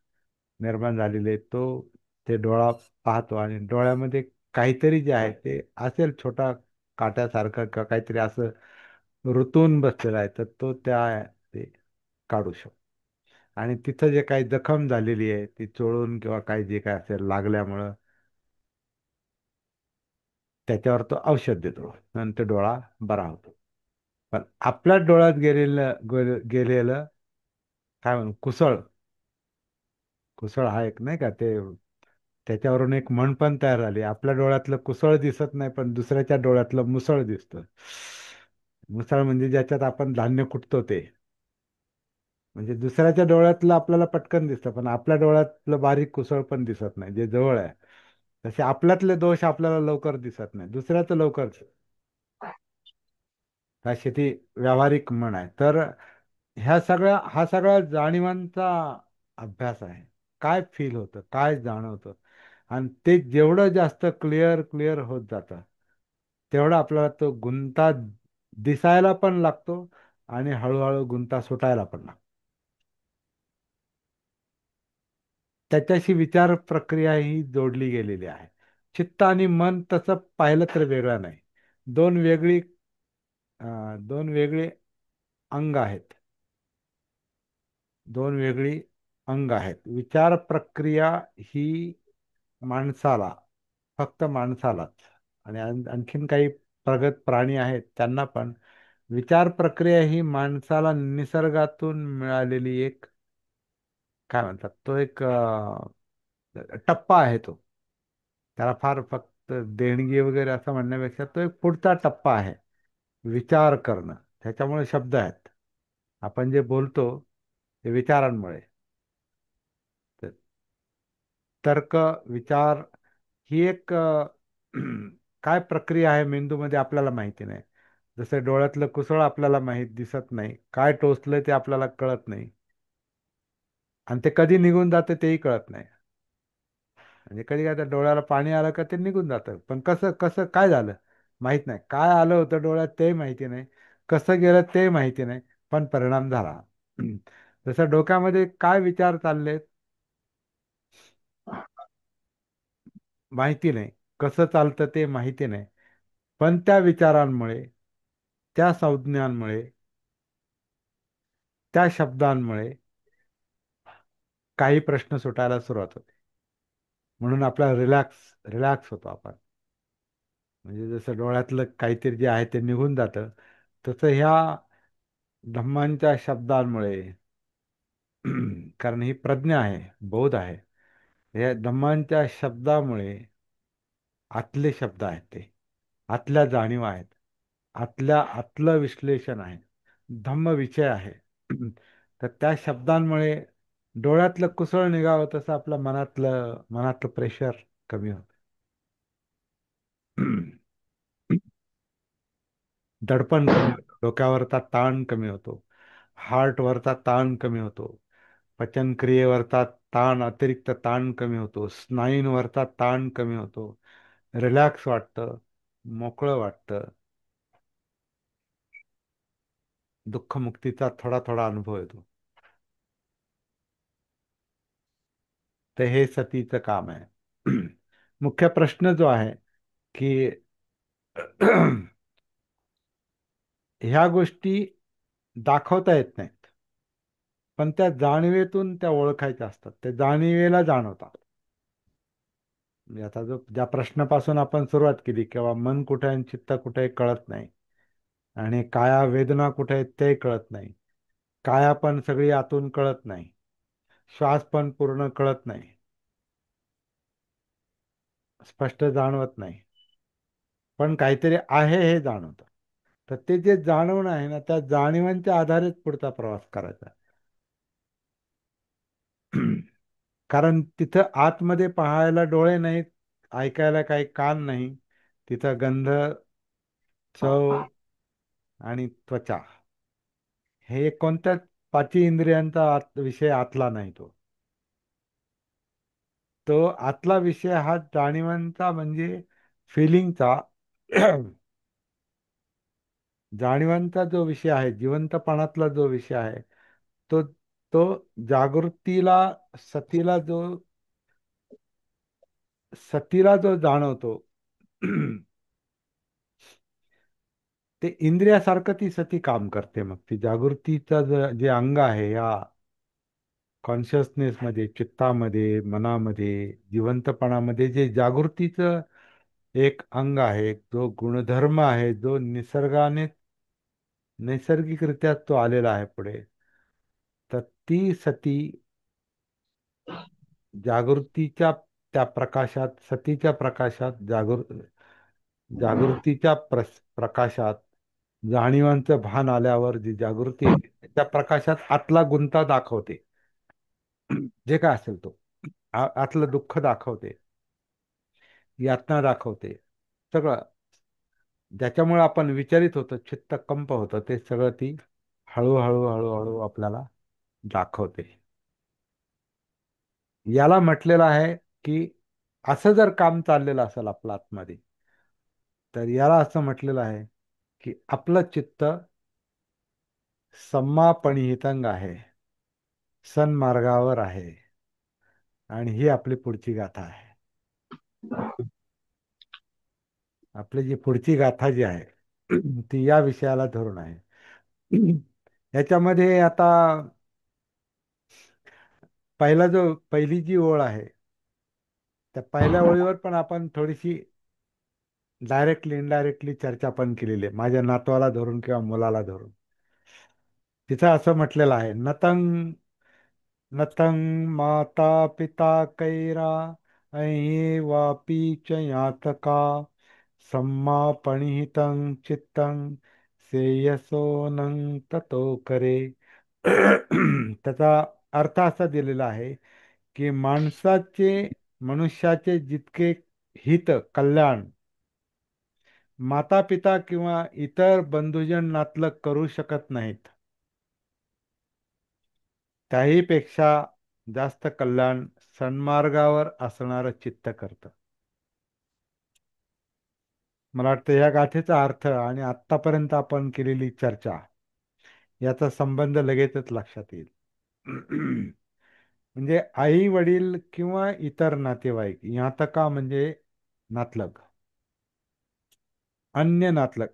निर्माण झालेली आहेत. ते डोळा पाहतो आणि डोळ्यामध्ये काहीतरी जे आहे ते असेल छोटा काट्यासारखं किंवा काहीतरी असं रुतून बसलेला आहे, तर तो ते काढू शकतो. आणि तिथं जे काही जखम झालेली आहे ती चोळून किंवा काही जे काय असेल लागल्यामुळं त्याच्यावर तो औषध देतो, नंतर डोळा बरा होतो. पण आपल्याच डोळ्यात गेलेलं काय म्हणू, कुसळ. कुसळ हा एक नाही का ते, त्याच्यावरून एक म्हण पण तयार झाली, आपल्या डोळ्यातलं कुसळ दिसत नाही पण दुसऱ्याच्या डोळ्यातलं मुसळ दिसतं. मुसळ म्हणजे ज्याच्यात आपण धान्य कुटतो ते. म्हणजे दुसऱ्याच्या डोळ्यातलं आपल्याला पटकन दिसतं, पण आपल्या डोळ्यातलं बारीक कुसळ पण दिसत नाही जे जवळ आहे. तसे आपल्यातले दोष आपल्याला लवकर दिसत नाही, दुसऱ्याचं लवकर. अशी ती व्यावहारिक म्हण आहे. तर हा सगळा जाणीवांचा अभ्यास आहे. काय फील होतं, काय जाणवतं, आणि ते जेवढं जास्त क्लिअर क्लिअर होत जातं, तेवढा आपल्याला तो गुंता दिसायला पण लागतो, आणि हळूहळू गुंता सुटायला पण लागतो. त्याच्याशी विचार प्रक्रिया ही जोडली गेलेली आहे. चित्त आणि मन तसं पाहिलं तर वेगळं नाही. दोन वेगळी दोन वेगळे अंग आहेत. दोन वेगळी अंग आहेत. विचार प्रक्रिया ही माणसाला, फक्त माणसालाच, आणि आणखीन काही प्रगत प्राणी आहेत त्यांना पण, विचार प्रक्रिया ही माणसाला निसर्गातून मिळालेली एक, काय म्हणतात, तो एक टप्पा आहे तो. त्याला फार फक्त देणगी वगैरे असं म्हणण्यापेक्षा तो एक पुढचा टप्पा आहे, विचार करणं. त्याच्यामुळे शब्द आहेत. आपण जे बोलतो ते विचारांमुळे. तर तर्क, विचार ही एक काय प्रक्रिया आहे मेंदूमध्ये आपल्याला माहिती नाही. जसं डोळ्यातलं कुसळ आपल्याला माहीत दिसत नाही, काय टोचलंय ते आपल्याला कळत नाही, आणि ते कधी निघून जातं तेही कळत नाही. म्हणजे कधी काय, डोळ्याला पाणी आलं का ते निघून जातं, पण कसं कसं काय झालं माहित नाही, काय आलं होतं डोळ्यात ते माहिती नाही, कसं गेलं ते माहिती नाही, पण परिणाम झाला. जसं डोक्यामध्ये काय विचार चाललेत माहिती नाही, कसं चालतं ते माहिती नाही, पण त्या विचारांमुळे, त्या संज्ञांमुळे, त्या शब्दांमुळे काही प्रश्न सुटायला सुरुवात होते. म्हणून आपला रिलॅक्स रिलॅक्स होतो आपण. म्हणजे जसं डोळ्यातलं काहीतरी जे आहे ते निघून जातं, तसं ह्या धम्मांच्या शब्दांमुळे, कारण ही प्रज्ञा आहे, बोध आहे, या धम्मांच्या शब्दामुळे, आतले शब्द आहेत ते, आतल्या जाणीव आहेत, आतलं विश्लेषण आहे, धम्म विषय आहे. तर त्या शब्दांमुळे डोळ्यातलं कुसळ निघावं तसं आपलं मनातलं प्रेशर कमी होतं. दडपण कमी होतं, डोक्यावरचा ताण कमी होतो, हार्टवरचा ताण कमी होतो, पचनक्रियेवरचा ताण, अतिरिक्त ताण कमी होतो, स्नायूंवरचा ताण कमी होतो, रिलॅक्स वाटतं, मोकळं वाटतं, दुःखमुक्तीचा थोडा थोडा अनुभव येतो. तर हे सतीचं काम आहे. मुख्य प्रश्न जो आहे की ह्या गोष्टी दाखवता येत नाहीत, पण त्या जाणीवेतून त्या ओळखायच्या असतात, त्या जाणीवेला जाणवतात. म्हणजे आता जो ज्या प्रश्नापासून आपण सुरुवात केली, किंवा मन कुठे आहे आणि चित्त कुठे आहे कळत नाही, आणि काया वेदना कुठे आहेत ते कळत नाही, काया पण सगळी आतून कळत नाही, श्वास पण पूर्ण कळत नाही, स्पष्ट जाणवत नाही, पण काहीतरी आहे हे जाणवतं. तर ते जे जाणवणं आहे ना, त्या जाणीवांच्या आधारेच पुढचा प्रवास करायचा. कारण तिथं आतमध्ये पाहायला डोळे नाहीत, ऐकायला काही कान नाही, तिथं गंध, चव आणि त्वचा, हे कोणत्याच पाची इंद्रियांचा विषय आतला नाही तो. तो आतला विषय हा जाणीवांचा, म्हणजे फिलिंगचा, जाणीवांचा जो विषय आहे, जिवंतपणातला जो विषय आहे, तो तो जागृतीला, सतीला जो सतीला जो जाणवतो, ते इंद्रियासारखं ती सती काम करते. मग ती जागृतीचं जे अंग आहे या कॉन्शियसनेस मध्ये, चित्तामध्ये, मनामध्ये, जिवंतपणामध्ये, जे जागृतीचं एक अंग आहे, जो गुणधर्म आहे, जो निसर्गाने, नैसर्गिकरित्या तो आलेला आहे पुढे, तर ती सती जागृतीच्या त्या प्रकाशात, सतीच्या प्रकाशात, जागृतीच्या प्रकाशात, जाणीवांचं भान आल्यावर जी जागृती आहे, त्या प्रकाशात आतला गुंता दाखवते. जे काय असेल तो, आतलं दुःख दाखवते, यातना दाखवते, सगळं. ज्याच्यामुळे आपण विचलित होतो, चित्त कंप होतं, ते सगळं ती हळूहळू हळूहळू आपल्याला दाखवते. याला म्हटलेलं आहे की, असं जर काम चाललेलं असेल आपल्या आतमध्ये, तर याला असं म्हटलेलं आहे की आपलं चित्त सम्मापणिहितंग आहे, सन्मार्गावर आहे, आणि ही आपली पुढची गाथा आहे. आपली जी पुढची गाथा जी आहे, ती या विषयाला धरून आहे. याच्यामध्ये आता पहिली जी ओळ आहे, त्या पहिल्या ओळीवर पण आपण थोडीशी डायरेक्टली इनडायरेक्टली चर्चा पण केलेली आहे, माझ्या नातवाला धरून किंवा मुलाला धरून. तिथं असं म्हटलेलं आहे, नतं नतं माता पिता कैरा, ऐ वापी च यातका, सम्मापणिहितं चित्तं, श्रेयसोनं ततो करे. त्याचा अर्थ असा दिलेला आहे की, मनुष्याचे जितके हित, कल्याण माता पिता किंवा इतर बंधुजन नातलग करू शकत नाहीत, त्याही पेक्षा जास्त कल्याण सन्मार्गावर असणारं चित्त करतं. मला वाटतं या गाथेचा अर्थ आणि आत्तापर्यंत आपण केलेली चर्चा याचा संबंध लगेचच लक्षात येईल. म्हणजे आई वडील किंवा इतर नातेवाईक, यात का म्हणजे नातलग, अन्य नातलग,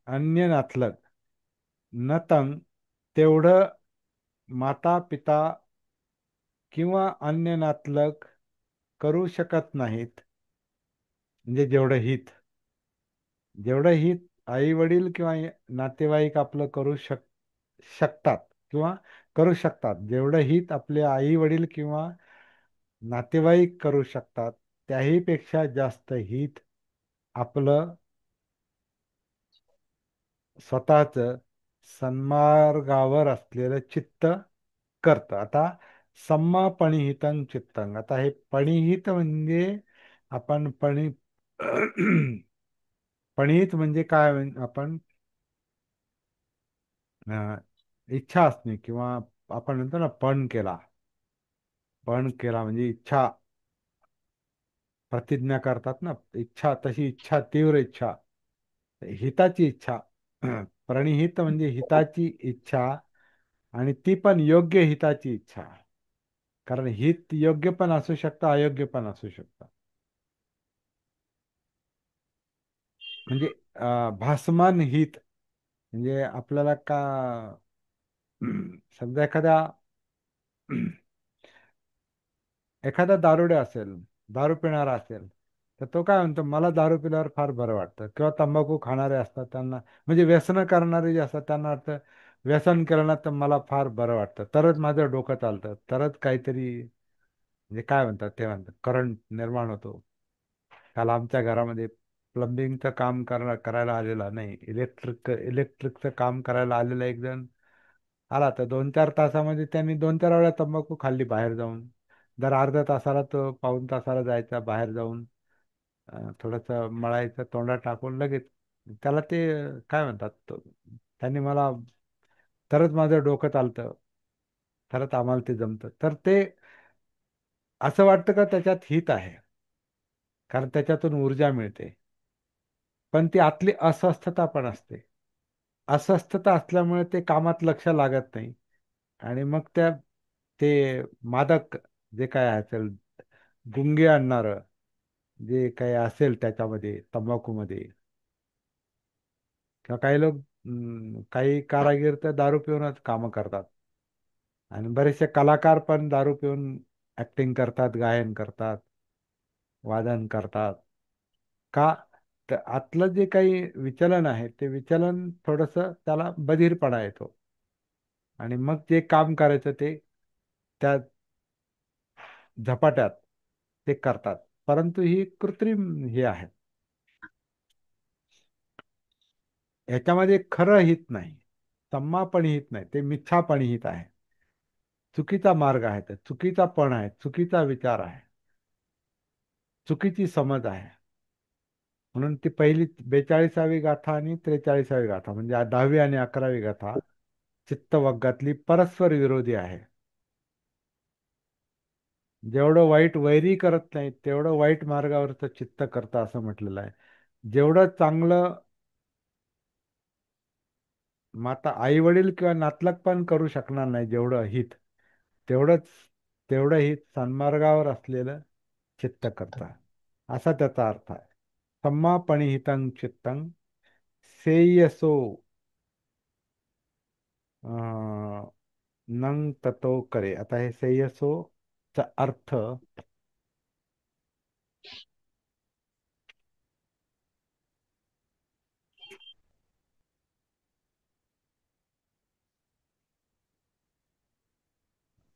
अन्य नातलग, नतंग, तेवढं माता पिता किंवा अन्य नातलग करू शकत नाहीत, म्हणजे जेवढं हित आई वडील किंवा नातेवाईक आपलं करू शकतात, किंवा करू शकतात, जेवढं हित आपले आई वडील किंवा नातेवाईक करू शकतात, त्याही पेक्षा जास्त हित आपलं स्वतःच सन्मार्गावर असलेलं चित्त करतं. आता सम्मा पणिहितं चित्तंग, आता हे पणिहित म्हणजे आपण पणिहित म्हणजे काय, आपण अं, इच्छा असणे, किंवा आपण म्हणतो ना पण केला म्हणजे इच्छा, प्रतिज्ञा करतात ना, इच्छा, तशी इच्छा, तीव्र इच्छा, हिताची इच्छा. प्रणिहित म्हणजे हिताची इच्छा, आणि ती पण योग्य हिताची इच्छा. कारण हित योग्य पण असू शकतं, अयोग्य पण असू शकतं. म्हणजे भासमान हित, म्हणजे आपल्याला समजा एखाद्या एखादा दारुडे असेल, दारू पिणारा असेल, तर तो काय म्हणतो, मला दारू पिल्यावर फार बरं वाटतं. किंवा तंबाखू खाणारे असतात त्यांना, म्हणजे व्यसन करणारे जे असतात त्यांना वाटतं, व्यसन केलं ना तर मला फार बरं वाटतं, तरच माझं डोकं चालतं, तरच काहीतरी, म्हणजे काय म्हणतात ते म्हणतात करंट निर्माण होतो. काल आमच्या घरामध्ये प्लंबिंगचं काम करायला आलेला नाही, इलेक्ट्रिकचं काम करायला आलेला एक जण आला. तर 2-4 तासामध्ये त्यांनी 2-4 वेळा तंबाखू खाल्ली बाहेर जाऊन. दर अर्ध्या तासाला तो पाऊण तासाला जायचा बाहेर जाऊन, थोडंसं मळायचं तोंडात टाकून लगेच. त्याला ते काय म्हणतात त्यांनी मला, तरच माझं डोकं चालतं, तरच आम्हाला ते जमतं. तर ते असं वाटतं का त्याच्यात हित आहे, कारण त्याच्यातून ऊर्जा मिळते. पण ती आतली अस्वस्थता पण असते. अस्वस्थता असल्यामुळे ते कामात लक्ष लागत नाही. आणि मग ते मादक जे काय असेल, गुंगे आणणारं जे काही असेल त्याच्यामध्ये, तंबाखूमध्ये, किंवा काही लोक, काही कारागीर तर दारू पिऊनच कामं करतात. आणि बरेचसे कलाकार पण दारू पिऊन ऍक्टिंग करतात, गायन करतात, वादन करतात. का? तर आतलं जे काही विचलन आहे, ते विचलन थोडस त्याला बधीरपणा येतो. आणि मग जे काम करायचं ते त्या झपाट्यात ते करतात. परंतु ही कृत्रिम हे आहे, ह्याच्यामध्ये खरं हित नाही, सम्मापण हित नाही, ते मिथ्यापण हित आहे. चुकीचा मार्ग आहे, तर चुकीचा पण आहे, चुकीचा विचार आहे, चुकीची समज आहे. म्हणून ती पहिली 42वी गाथा आणि 43वी गाथा, म्हणजे 10वी आणि 11वी गाथा चित्तवग्गातली परस्पर विरोधी आहे. जेवढं वाईट वैरी करत नाही, तेवढं वाईट मार्गावरचं चित्त करतं, असं म्हटलेलं आहे. जेवढं चांगलं माता आई वडील किंवा नातलग पण करू शकणार नाही, जेवढं हित, तेवढंच तेवढं हित सन्मार्गावर असलेलं चित्त करतं, असा त्याचा अर्थ आहे. सम्मापणिहितं चित्तं सेयसो नंग ततो करे. आता हे सेयसो चा अर्थ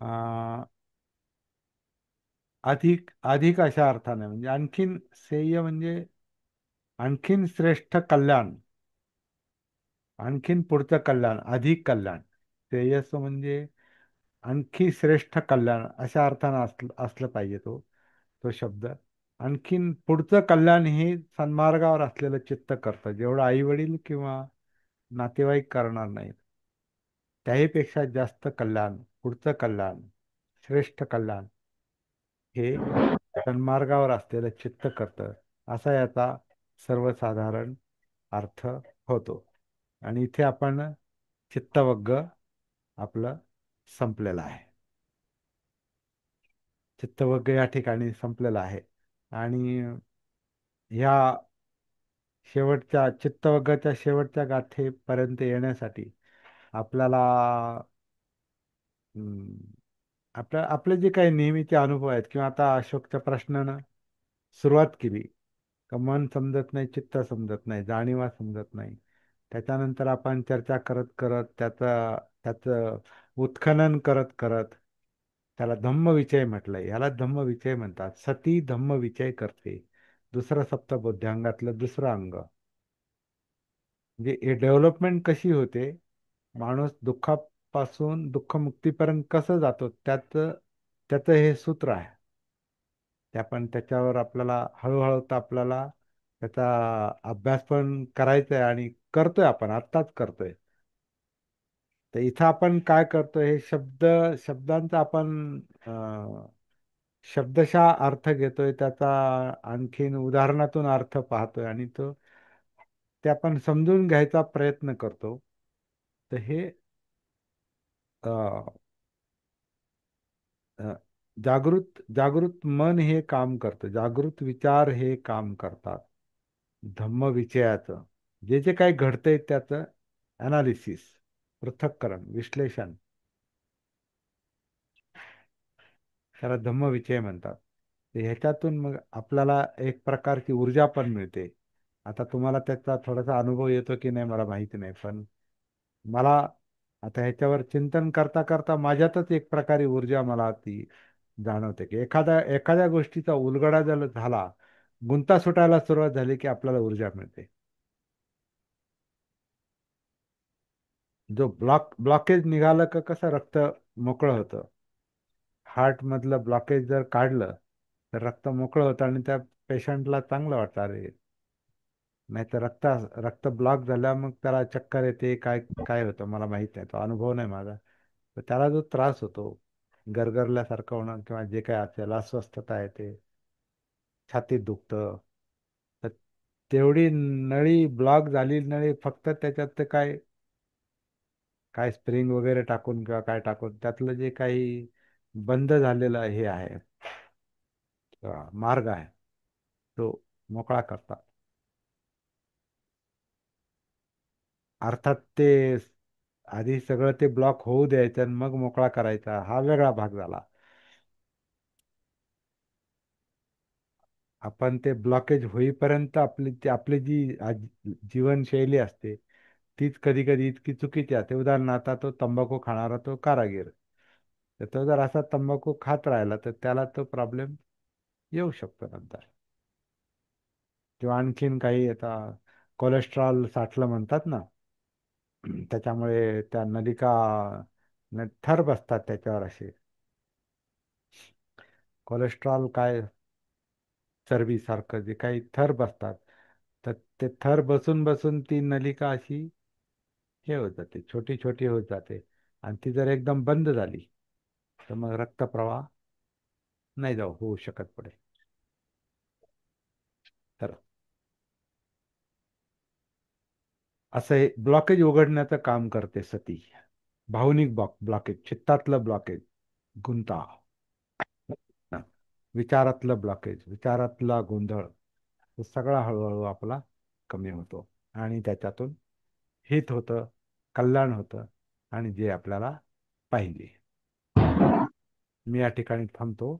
अं, अधिक अधिक अशा अर्थाने, म्हणजे आणखीन सेय म्हणजे आणखीन श्रेष्ठ कल्याण, आणखीन पुढचं कल्याण, अधिक कल्याण. श्रेयस म्हणजे आणखी श्रेष्ठ कल्याण, अशा अर्थानं असलं पाहिजे तो शब्द. आणखीन पुढचं कल्याण हे सन्मार्गावर असलेलं चित्त करतं, जेवढं आई वडील किंवा नातेवाईक करणार नाहीत. त्याहीपेक्षा जास्त कल्याण, पुढचं कल्याण, श्रेष्ठ कल्याण हे सन्मार्गावर असलेलं चित्त करतं, असा याचा सर्वसाधारण अर्थ होतो. आणि इथे आपण चित्तवग्ग आपलं संपलेलं आहे. चित्तवग्ग या ठिकाणी संपलेलं आहे. आणि ह्या चित्तवग्गाच्या शेवटच्या गाथेपर्यंत येण्यासाठी आपल्याला, हम्म, आपले जे काही नेहमीचे अनुभव आहेत, किंवा आता अशोकच्या प्रश्नानं सुरुवात केली, का मन समजत नाही, चित्त समजत नाही, जाणीवा समजत नाही. त्याच्यानंतर आपण चर्चा करत करत त्याचं उत्खनन करत करत त्याला धम्मविचय म्हटलंय. याला धम्मविचय म्हणतात. सती धम्मविचय करते, दुसरं सप्तबोध्यांगातलं दुसरं अंग. म्हणजे हे डेव्हलपमेंट कशी होते, माणूस दुःखापासून दुःखमुक्तीपर्यंत कसं जातो, त्याचं त्याचं हे सूत्र आहे. ते आपण त्याच्यावर आपल्याला हळूहळू तर आपल्याला त्याचा अभ्यास पण करायचा आहे, आणि करतोय, आपण आत्ताच करतोय. तर इथं आपण काय करतोय, हे शब्दांचा आपण शब्दशः अर्थ घेतोय, त्याचा आणखीन उदाहरणातून अर्थ पाहतोय, आणि ते आपण समजून घ्यायचा प्रयत्न करतो. तर हे अ, अ, जागृत मन हे काम करतं, जागृत विचार हे काम करतात. धम्मविचयाचं जे जे काही घडतंय त्याचं अनालिसिस, पृथक्करण, विश्लेषण त्याला धम्मविचय म्हणतात. तर ह्याच्यातून मग आपल्याला एक प्रकारची ऊर्जा पण मिळते. आता तुम्हाला त्याचा थोडासा अनुभव येतो की नाही मला माहिती नाही, पण मला आता ह्याच्यावर चिंतन करता करता माझ्यातच एक प्रकारे ऊर्जा मला ती जाणवते, की एखाद्या एखाद्या गोष्टीचा उलगडा जर झाला, गुंता सुटायला सुरुवात झाली की आपल्याला ऊर्जा मिळते. जो ब्लॉकेज निघालं का कसं रक्त मोकळं होतं. हार्ट मधलं ब्लॉकेज जर काढलं तर रक्त मोकळं होतं आणि त्या पेशंटला चांगलं वाटतं. अरे, नाही तर रक्त ब्लॉक झाल्या मग त्याला चक्कर येते, काय काय होतं मला माहित नाही, तो अनुभव नाही माझा. तर त्याला जो त्रास होतो, गरगरल्यासारखं होणं किंवा जे काय असेल अस्वस्थता येते, छातीत दुखतं, तर तेवढी नळी ब्लॉक झाली नळी फक्त त्याच्यात ते काय काय स्प्रिंग वगैरे टाकून किंवा काय टाकून त्यातलं जे काही बंद झालेलं हे आहे, मार्ग आहे, तो मोकळा करतात. अर्थात ते आधी सगळं ते ब्लॉक होऊ द्यायचं आणि मग मोकळा करायचा, हा वेगळा भाग झाला. आपण ते ब्लॉकेज होईपर्यंत आपली जी जीवनशैली असते तीच कधी कधी इतकी चुकीची असते. उदाहरणार्थ, आता तो तंबाखू खाणारा तो कारागीर, तर तो जर असा तंबाखू खात राहिला तर त्याला तो प्रॉब्लेम येऊ शकतो नंतर. किंवा आणखीन काही, आता कोलेस्ट्रॉल साठलं म्हणतात ना, त्याच्यामुळे त्या नलिका थर बसतात त्याच्यावर असे, कोलेस्ट्रॉल काय चरबीसारखं जे काही थर बसतात, तर ते थर बसून बसून ती नलिका अशी हे होत जाते, छोटी छोटी होत जाते. आणि ती जर एकदम बंद झाली तर मग रक्तप्रवाह नाही जाऊ होऊ शकत पुढे. तर असं हे ब्लॉकेज उघडण्याचं काम करते सती. भावनिक ब्लॉकेज, चित्तातलं ब्लॉकेज, गुंता, विचारातलं ब्लॉकेज, विचारातला गोंधळ, तो सगळा हळूहळू आपला कमी होतो. आणि त्याच्यातून हित होतं, कल्याण होतं, आणि जे आपल्याला पाहिजे. मी या ठिकाणी थांबतो.